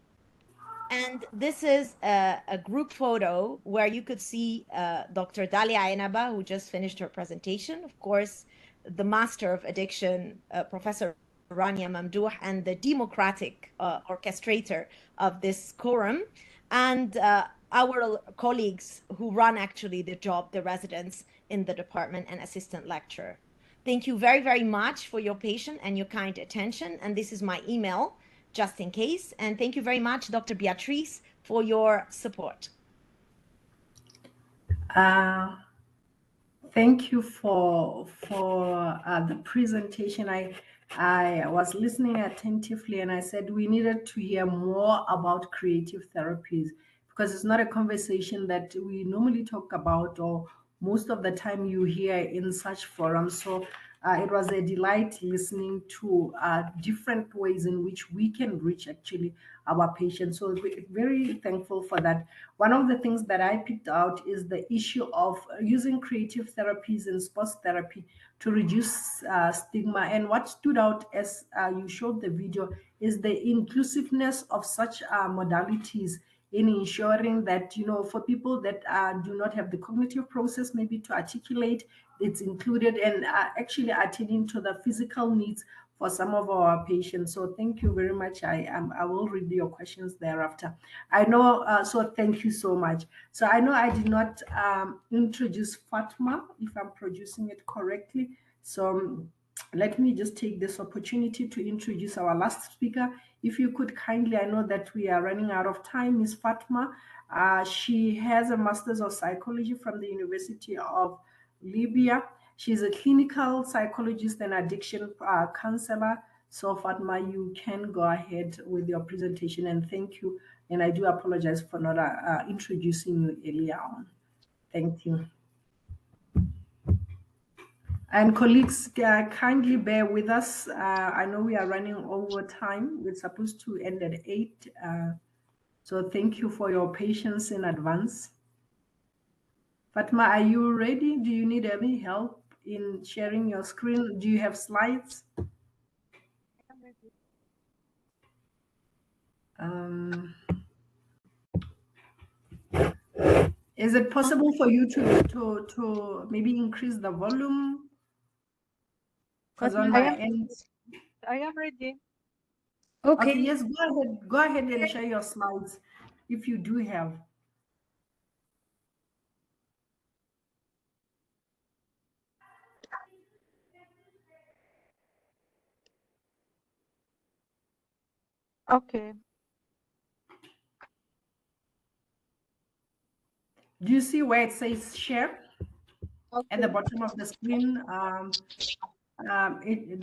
[SPEAKER 5] And this is a group photo where you could see Dr. Dalia Enaba, who just finished her presentation. Of course, the master of addiction, Professor Rania Mamdouh, and the democratic orchestrator of this quorum, and our colleagues who run actually the job, the residents in the department and assistant lecturer. Thank you very, very much for your patience and your kind attention. And this is my email, just in case. And thank you very much, Dr. Beatrice, for your support.
[SPEAKER 1] Thank you for the presentation. I was listening attentively, and I said we needed to hear more about creative therapies, because it's not a conversation that we normally talk about or most of the time you hear in such forums. So it was a delight listening to different ways in which we can reach actually our patients. So we're very thankful for that. One of the things that I picked out is the issue of using creative therapies and sports therapy to reduce stigma. And what stood out as you showed the video is the inclusiveness of such modalities in ensuring that, you know, for people that do not have the cognitive process maybe to articulate, it's included, and actually attending to the physical needs for some of our patients. So thank you very much. I will read your questions thereafter. I know, so thank you so much. So I know I did not introduce Fatma, if I'm producing it correctly. So let me just take this opportunity to introduce our last speaker. If you could kindly, I know that we are running out of time, Ms. Fatma. She has a Master's of Psychology from the University of Libya. She's a clinical psychologist and addiction counselor. So Fatma, you can go ahead with your presentation, and thank you. And I do apologize for not introducing you earlier on. Thank you. And colleagues, kindly bear with us. I know we are running over time. We're supposed to end at 8. So thank you for your patience in advance. Fatma, are you ready? Do you need any help in sharing your screen? Do you have slides? Is it possible for you to maybe increase the volume? Because on my end,
[SPEAKER 7] I am ready.
[SPEAKER 2] Okay.
[SPEAKER 1] Okay, yes, go ahead and share your slides if you do have.
[SPEAKER 7] Okay.
[SPEAKER 1] Do you see where it says share at the
[SPEAKER 7] Okay.
[SPEAKER 1] bottom of the screen?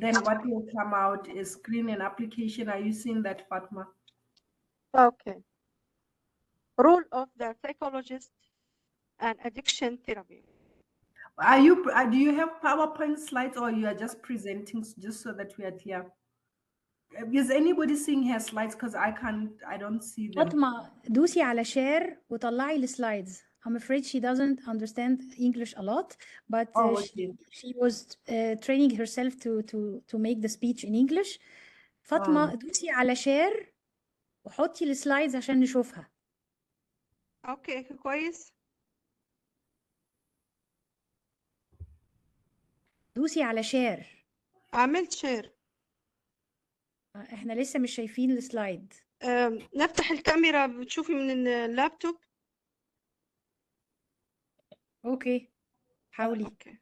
[SPEAKER 1] Then what will come out is screen and application. Are you seeing that, Fatma?
[SPEAKER 7] Okay. Role of the psychologist and addiction therapy.
[SPEAKER 1] Are you? Do you have PowerPoint slides, or you are just presenting just so that we are clear? Is anybody seeing her slides? Because I don't see them.
[SPEAKER 2] فاطمة دوسي على share وطلعي السلايدز. I'm afraid she doesn't understand English a lot, but
[SPEAKER 1] okay.
[SPEAKER 2] she was training herself to make the speech in English. فاطمة دوسي على share وحطي السلايدز عشان نشوفها.
[SPEAKER 7] اوكي كويس.
[SPEAKER 2] دوسي على share.
[SPEAKER 7] عملت شير.
[SPEAKER 2] احنا لسه مش شايفين السلايد.
[SPEAKER 7] نفتح الكاميرا بتشوفي من اللابتوب.
[SPEAKER 2] اوكي حاولي.
[SPEAKER 7] اوكي.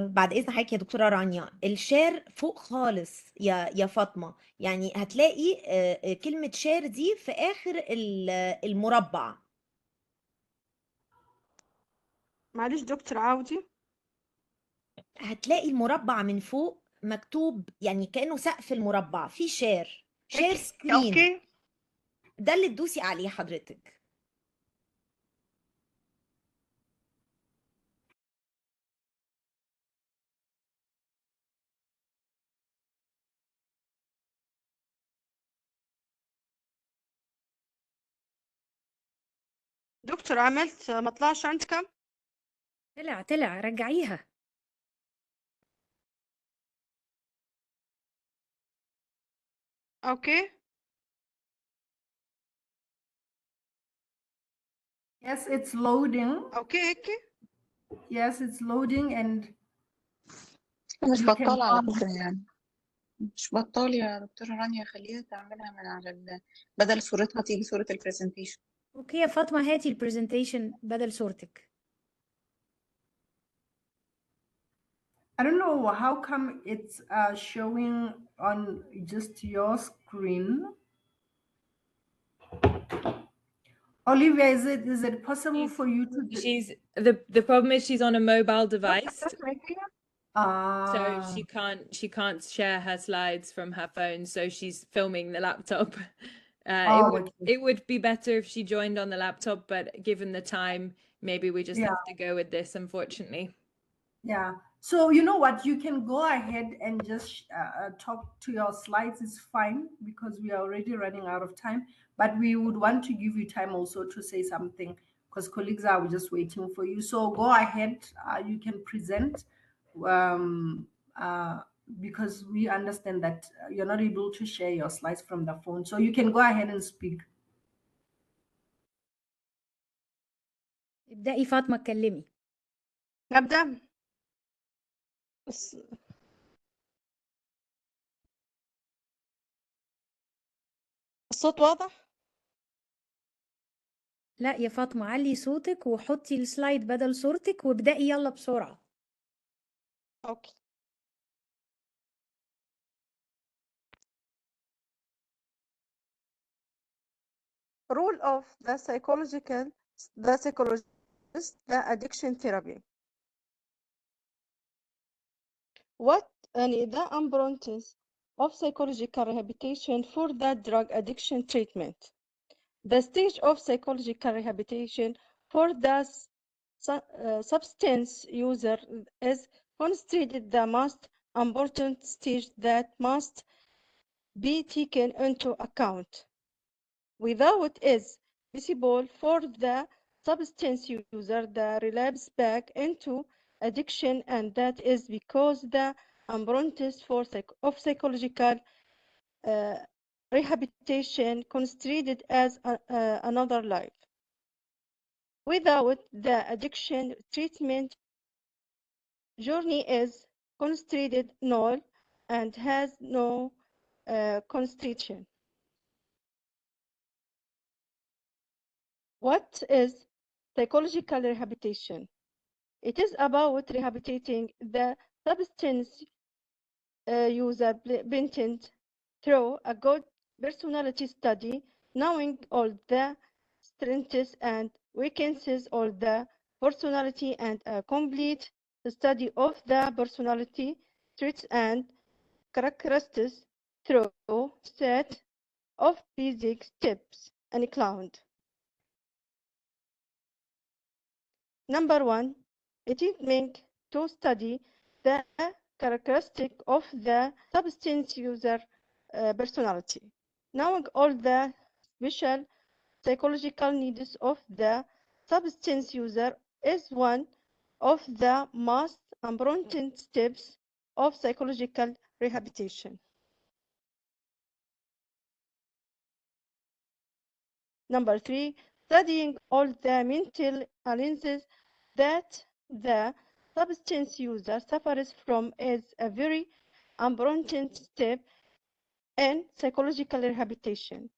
[SPEAKER 5] بعد اذن حضرتك يا دكتوره رانيا، الشير فوق خالص يا فاطمه، يعني هتلاقي كلمه شير دي في اخر المربع.
[SPEAKER 7] معلش دكتور عودي.
[SPEAKER 5] هتلاقي المربع من فوق مكتوب، يعني كانه سقف المربع في شير سكرين.
[SPEAKER 7] اوكي.
[SPEAKER 5] ده اللي تدوسي عليه حضرتك.
[SPEAKER 7] دكتور عملت ما طلعش عندكم؟
[SPEAKER 2] طلع رجعيها.
[SPEAKER 7] اوكي.
[SPEAKER 1] Yes, it's loading.
[SPEAKER 7] اوكي.
[SPEAKER 1] Yes, it's loading and
[SPEAKER 4] مش بطال على فكرة يعني. مش بطال يا دكتورة رانيا، خليها تعملها من على بدل صورتها تيجي صورة البرزنتيشن.
[SPEAKER 2] اوكي يا فاطمة هاتي البرزنتيشن بدل صورتك.
[SPEAKER 1] I don't know how come it's showing on just your screen. Olivia, is it possible for you to?
[SPEAKER 3] She's the problem is she's on a mobile device, so she can't share her slides from her phone. So she's filming the laptop. It would be better if she joined on the laptop, but given the time, maybe we just have to go with this, unfortunately.
[SPEAKER 1] Yeah. So you know what? You can go ahead and just talk to your slides. It's fine because we are already running out of time. But we would want to give you time also to say something because colleagues are just waiting for you. So go ahead. You can present because we understand that you're not able to share your slides from the phone. So you can go ahead and speak.
[SPEAKER 2] ابدأي فاطمة اتكلمي.
[SPEAKER 7] نبدأ. الصوت واضح؟
[SPEAKER 2] لا يا فاطمة، علي صوتك وحطي السلايد بدل صورتك وابدأي يلا بسرعة.
[SPEAKER 7] اوكي. Role of the psychologist, the addiction therapy. What the importance of psychological rehabilitation for the drug addiction treatment. The stage of psychological rehabilitation for the substance user is considered the most important stage that must be taken into account. Without is visible for the substance user, the relapse back into addiction, and that is because the importance of psychological rehabilitation considered as another life. Without the addiction treatment journey is considered null and has no constriction. What is psychological rehabilitation? It is about rehabilitating the substance user bent through a good personality study, knowing all the strengths and weaknesses of the personality, and a complete study of the personality traits and characteristics through a set of basic steps and cloud. Number one, it is meant to study the characteristic of the substance user personality. Knowing all the special psychological needs of the substance user is one of the most important steps of psychological rehabilitation. Number three, studying all the mental challenges that the substance user suffers from is a very important step in psychological rehabilitation.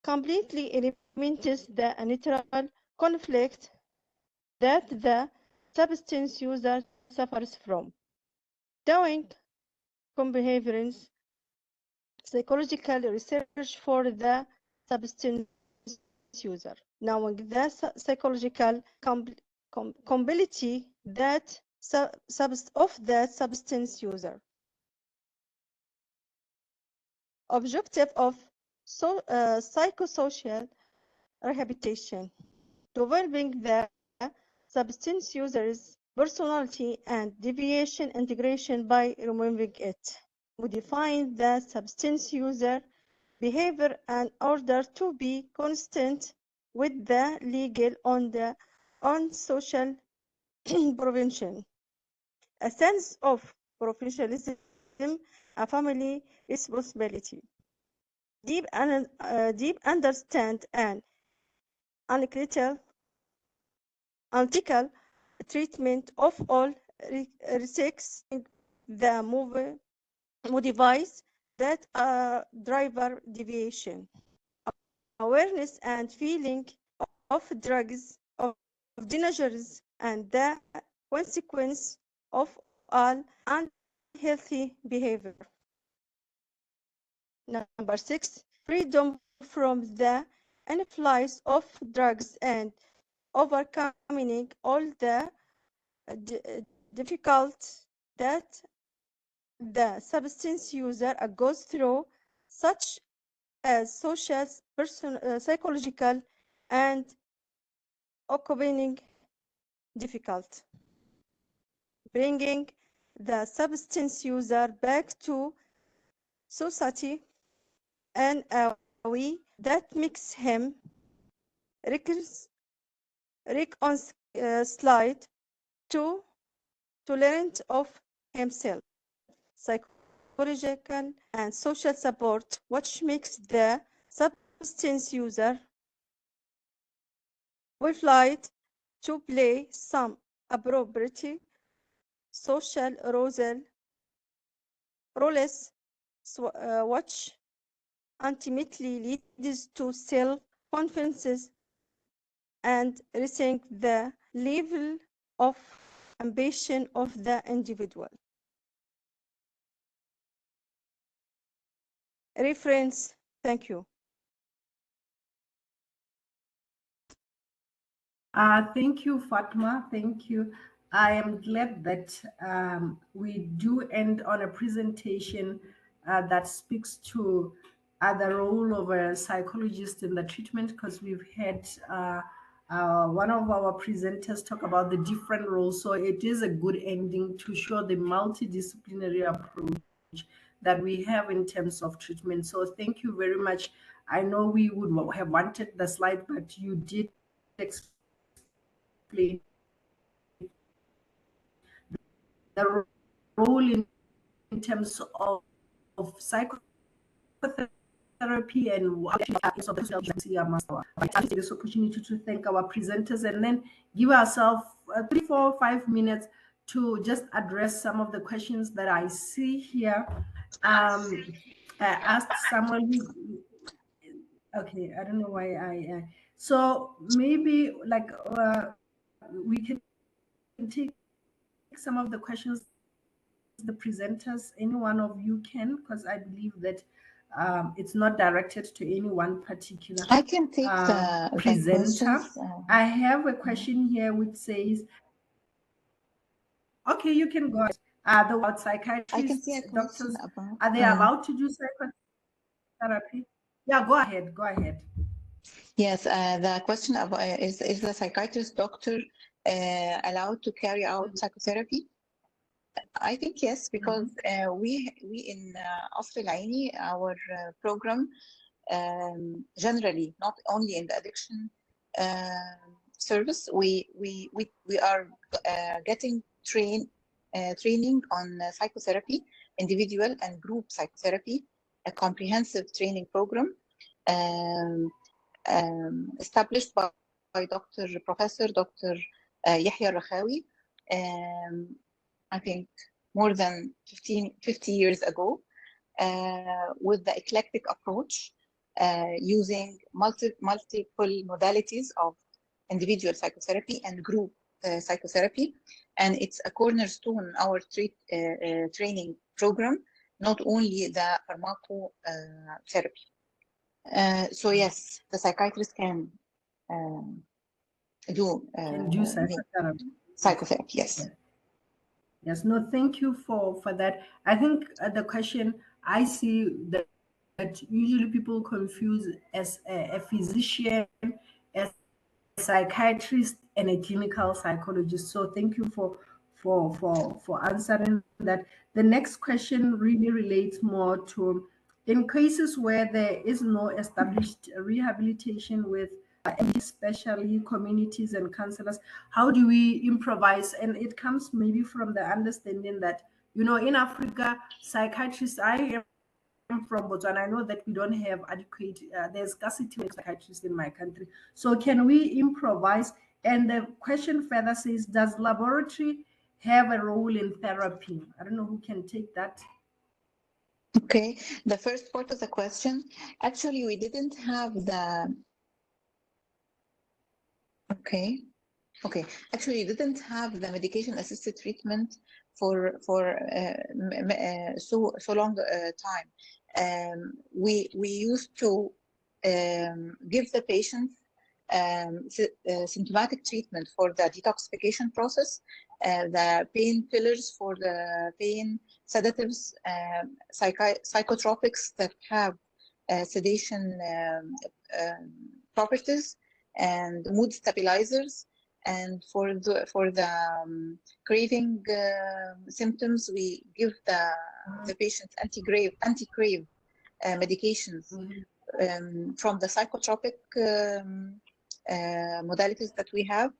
[SPEAKER 7] Completely eliminates the internal conflict that the substance user suffers from. Doing comprehensive psychological research for the substance user, knowing the psychological compatibility that of the substance user. Objective of psychosocial rehabilitation: developing the substance user's personality and deviation integration by removing it. Modifying the substance user behavior in order to be consistent with the legal on social prevention. A sense of professionalism, a family responsibility. Deep understand and analytical treatment of all risks, the device that driver deviation. Awareness and feeling of drugs, of dangers, and the consequence of all unhealthy behavior. Number six, freedom from the influence of drugs and overcoming all the difficulties that the substance user goes through, such as social psychological and accompanying difficult, bringing the substance user back to society in a way that makes him reconciled to tolerant of himself, psychological and social support, which makes the substance user qualified to play some appropriate social roles, which ultimately leads to self-confidence and raising the level of ambition of the individual. Reference, thank you.
[SPEAKER 1] Thank you, Fatma. Thank you. I am glad that we do end on a presentation that speaks to the role of a psychologist in the treatment, because we've had one of our presenters talk about the different roles. So it is a good ending to show the multidisciplinary approach that we have in terms of treatment. So thank you very much. I know we would have wanted the slide, but you did explain the role in terms of psychotherapy and what is of this opportunity to thank our presenters and then give ourselves 3, 4, 5 minutes to just address some of the questions that I see here. I asked someone okay, I don't know why so maybe like we can take some of the questions the presenters, any one of you can, because I believe that it's not directed to any one particular
[SPEAKER 4] I can take the
[SPEAKER 1] presenter.
[SPEAKER 4] questions.
[SPEAKER 1] I have a question here which says, okay, you can go ahead. The word psychiatrists,
[SPEAKER 4] I can see a question
[SPEAKER 1] doctors,
[SPEAKER 4] about.
[SPEAKER 1] are they about to do psychotherapy? Yeah, go ahead. Go ahead.
[SPEAKER 4] Yes, the question about is the psychiatrist doctor allowed to carry out psychotherapy? I think yes, because we in Gheriàni, our program generally, not only in the addiction service, we are getting training on psychotherapy, individual and group psychotherapy, a comprehensive training program established by Professor Dr. Yahya Rakhawi. I think more than 50 years ago, with the eclectic approach, using multiple modalities of individual psychotherapy and group psychotherapy. And it's a cornerstone our training program, not only the pharmacotherapy. So yes, the psychiatrist can do
[SPEAKER 1] psychotherapy.
[SPEAKER 4] Psychotherapy, yes.
[SPEAKER 1] Yes, no, thank you for that. I think the question I see that usually people confuse as a physician, as a psychiatrist, and a clinical psychologist. So thank you for answering that. The next question really relates more to in cases where there is no established rehabilitation with especially communities and counselors, how do we improvise? And it comes maybe from the understanding that, you know, in Africa, psychiatrists, I am from Botswana, I know that we don't have adequate, there's scarcity of psychiatrists in my country. So can we improvise? And the question further says, does laboratory have a role in therapy? I don't know who can take that.
[SPEAKER 4] Okay, the first part of the question, actually, we didn't have the, okay, actually, we didn't have the medication-assisted treatment for so long time. We used to give the patients symptomatic treatment for the detoxification process, the painkillers for the pain, sedatives, psychotropics that have sedation properties and mood stabilizers. And for the craving symptoms, we give the patients anti-crave medications from the psychotropic modalities that we have.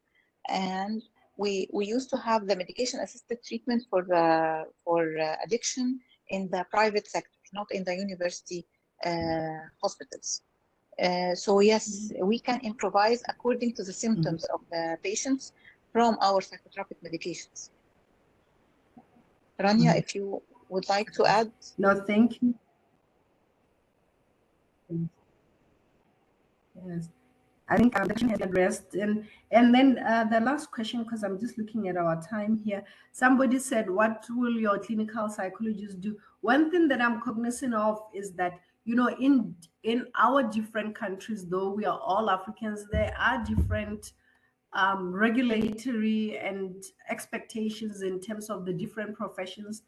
[SPEAKER 4] And we used to have the medication-assisted treatment for addiction in the private sector, not in the university hospitals. So yes, we can improvise according to the symptoms of the patients from our psychotropic medications. Rania, if you would like to add.
[SPEAKER 1] No, thank you. Yes, I think the question has been addressed. And then the last question, because I'm just looking at our time here. Somebody said, what will your clinical psychologists do? One thing that I'm cognizant of is that, you know, in our different countries, though we are all Africans, there are different regulatory and expectations in terms of the different professions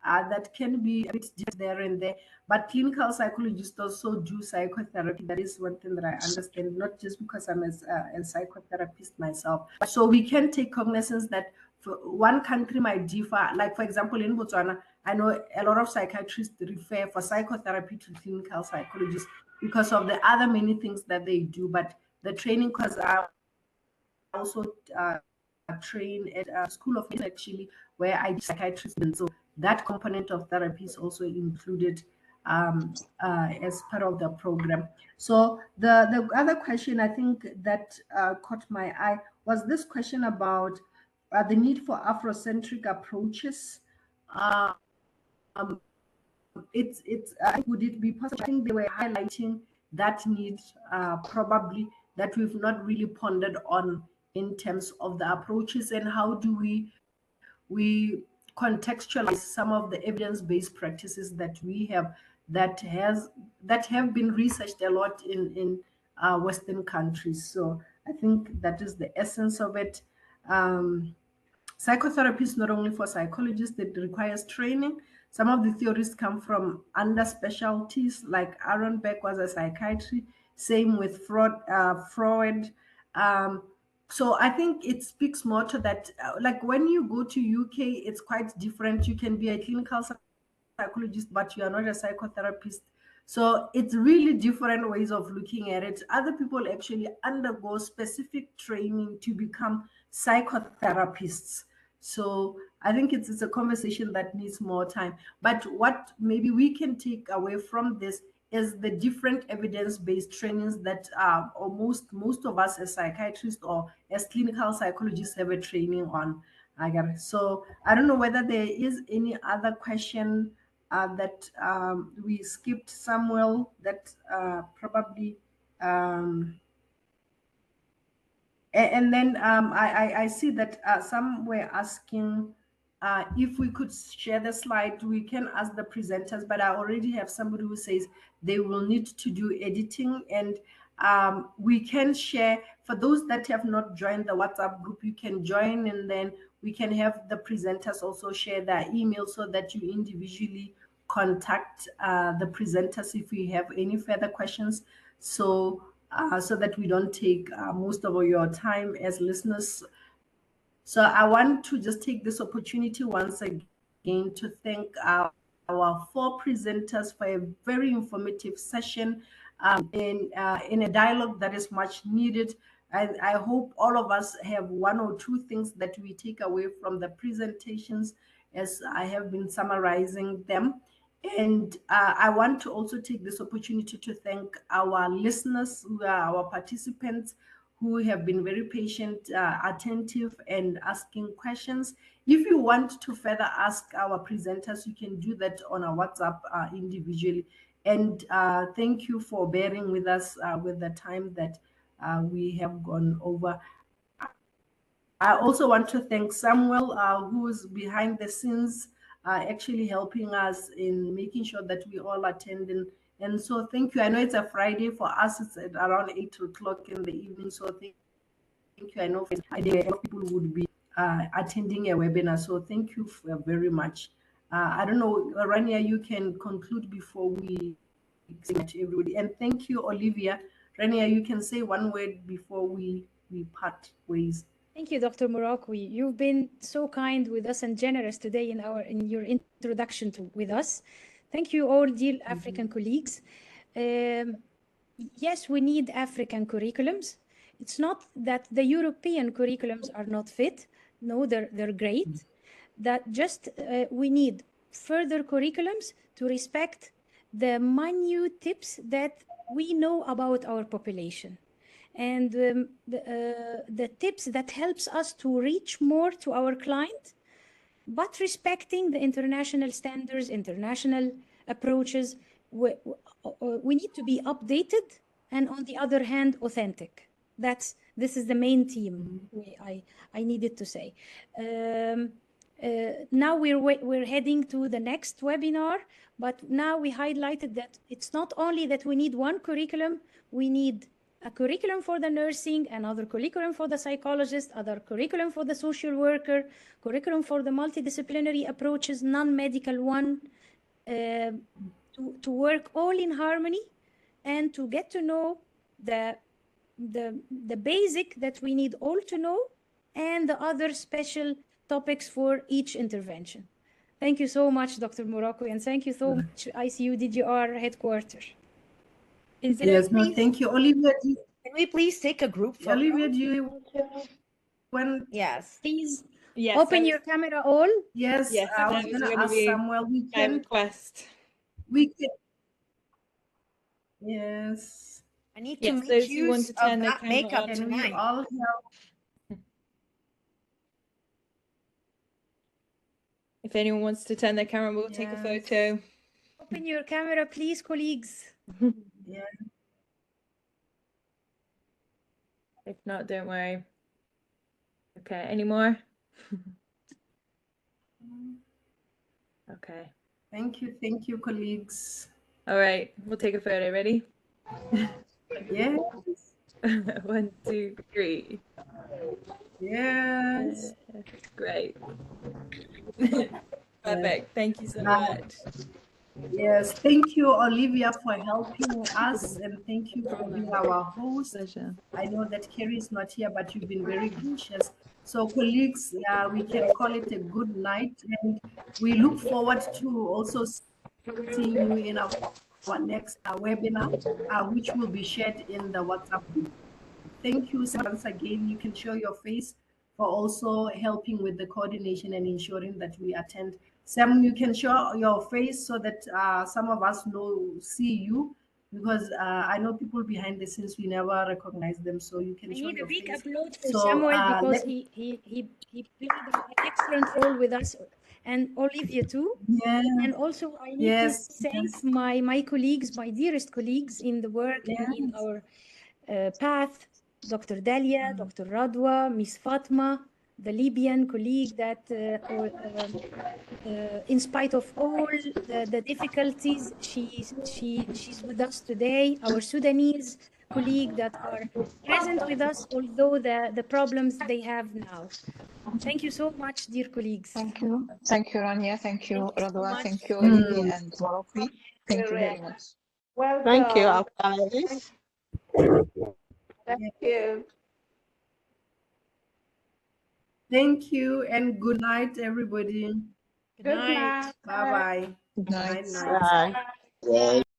[SPEAKER 1] that can be a bit there and there. But clinical psychologists also do psychotherapy. That is one thing that I understand, not just because I'm a psychotherapist myself. So we can take cognizance that one country might differ. Like, for example, in Botswana, I know a lot of psychiatrists refer for psychotherapy to clinical psychologists because of the other many things that they do. But the training, because I also train at a school of medicine, actually, where I do psychiatry. So that component of therapy is also included as part of the program. So the other question I think that caught my eye was this question about the need for Afrocentric approaches. Would it be possible? I think they were highlighting that need probably that we've not really pondered on in terms of the approaches, and how do we contextualize some of the evidence-based practices that we have that have been researched a lot in Western countries. So I think that is the essence of it. Psychotherapy is not only for psychologists, it requires training. Some of the theories come from under specialties, like Aaron Beck was a psychiatry, same with Freud. So I think it speaks more to that. Like when you go to UK, it's quite different. You can be a clinical psychologist, but you are not a psychotherapist. So it's really different ways of looking at it. Other people actually undergo specific training to become psychotherapists. So I think it's a conversation that needs more time. But what maybe we can take away from this is the different evidence-based trainings that or most of us as psychiatrists or as clinical psychologists have a training on. So I don't know whether there is any other question that we skipped, Samuel, that probably and then I see that some were asking if we could share the slide. We can ask the presenters, but I already have somebody who says they will need to do editing, and we can share. For those that have not joined the WhatsApp group, you can join, and then we can have the presenters also share their email so that you individually contact the presenters if we have any further questions. So that we don't take most of your time as listeners. So I want to just take this opportunity once again to thank our 4 presenters for a very informative session in a dialogue that is much needed. I hope all of us have 1 or 2 things that we take away from the presentations as I have been summarizing them. And I want to also take this opportunity to thank our listeners, who are our participants, who have been very patient, attentive, and asking questions. If you want to further ask our presenters, you can do that on our WhatsApp individually. And thank you for bearing with us with the time that we have gone over. I also want to thank Samuel, who's behind the scenes, actually helping us in making sure that we all attend. And so thank you. I know it's a Friday for us. It's at around 8 o'clock in the evening. So thank you. I know Friday, a lot of people would be attending a webinar. So thank you very much. I don't know, Rania, you can conclude before we to everybody. And thank you, Olivia. Rania, you can say one word before we part ways.
[SPEAKER 2] Thank you, Dr. Morekwe. You've been so kind with us and generous today in your introduction with us. Thank you, all dear African colleagues. Yes, we need African curriculums. It's not that the European curriculums are not fit. No, they're great. That just we need further curriculums to respect the minute tips that we know about our population, and the tips that helps us to reach more to our client, but respecting the international standards, international approaches. We need to be updated, and on the other hand, authentic. This is the main theme I needed to say. Now we're heading to the next webinar, but now we highlighted that it's not only that we need one curriculum, we need a curriculum for the nursing, another curriculum for the psychologist, other curriculum for the social worker, curriculum for the multidisciplinary approaches, non-medical one, to work all in harmony and to get to know the basic that we need all to know, and the other special topics for each intervention. Thank you so much, Dr. Morekwe, and thank you so much, ICU DGR headquarters.
[SPEAKER 1] Yes, no, thank you. Olivia,
[SPEAKER 5] can we please take a group photo?
[SPEAKER 1] Olivia, do you want?
[SPEAKER 5] Yes.
[SPEAKER 2] Please
[SPEAKER 3] Yes,
[SPEAKER 2] open your camera all.
[SPEAKER 1] Yes,
[SPEAKER 3] Yes,
[SPEAKER 1] I was going to ask Samuel. We can
[SPEAKER 3] request.
[SPEAKER 1] We can. Yes.
[SPEAKER 5] I need
[SPEAKER 3] Yes,
[SPEAKER 5] to make
[SPEAKER 3] those who want
[SPEAKER 5] use
[SPEAKER 3] to
[SPEAKER 5] of
[SPEAKER 3] turn their
[SPEAKER 5] that
[SPEAKER 3] camera
[SPEAKER 5] makeup
[SPEAKER 3] on.
[SPEAKER 1] Can we
[SPEAKER 5] tonight.
[SPEAKER 1] all help?
[SPEAKER 3] If anyone wants to turn their camera, we'll take a photo.
[SPEAKER 2] Open your camera, please, colleagues.
[SPEAKER 1] Yeah.
[SPEAKER 3] If not, don't worry. Okay, any more? Okay.
[SPEAKER 1] Thank you, colleagues.
[SPEAKER 3] All right, we'll take a photo. Ready?
[SPEAKER 1] Yes.
[SPEAKER 3] 1, 2, 3.
[SPEAKER 1] Yes.
[SPEAKER 3] Great. Perfect. Thank you so much.
[SPEAKER 1] Yes, thank you, Olivia, for helping us, and thank you for being our host.
[SPEAKER 3] Pleasure.
[SPEAKER 1] I know that Kerry is not here, but you've been very gracious. So, colleagues, we can call it a good night, and we look forward to also seeing you in our next webinar, which will be shared in the WhatsApp group. Thank you once again. You can show your face for also helping with the coordination and ensuring that we attend. Sam, you can show your face so that some of us see you, because I know people behind the scenes, we never recognize them, so you can
[SPEAKER 2] I
[SPEAKER 1] show
[SPEAKER 2] need a
[SPEAKER 1] your
[SPEAKER 2] big
[SPEAKER 1] face.
[SPEAKER 2] upload for
[SPEAKER 1] So,
[SPEAKER 2] Samuel, because he played an excellent role with us, and Olivia too.
[SPEAKER 1] Yeah.
[SPEAKER 2] And also I need to thank my colleagues, my dearest colleagues in the work and in our path, Dr. Dalia, Dr. Radwa, Miss Fatma, the Libyan colleague that in spite of all the difficulties, she's with us today. Our Sudanese colleague that are present with us, although the problems they have now. Thank you so much, dear colleagues.
[SPEAKER 4] Thank you, Rania. Thank you, Radwa. Thank you, Olivia and Morekwe. Thank you very much.
[SPEAKER 7] Well,
[SPEAKER 8] Thank you, Alkalis.
[SPEAKER 7] Thank you.
[SPEAKER 1] Thank you, and good night, everybody.
[SPEAKER 2] Good night.
[SPEAKER 1] Bye-bye.
[SPEAKER 4] Good night.
[SPEAKER 1] Night.
[SPEAKER 8] Bye.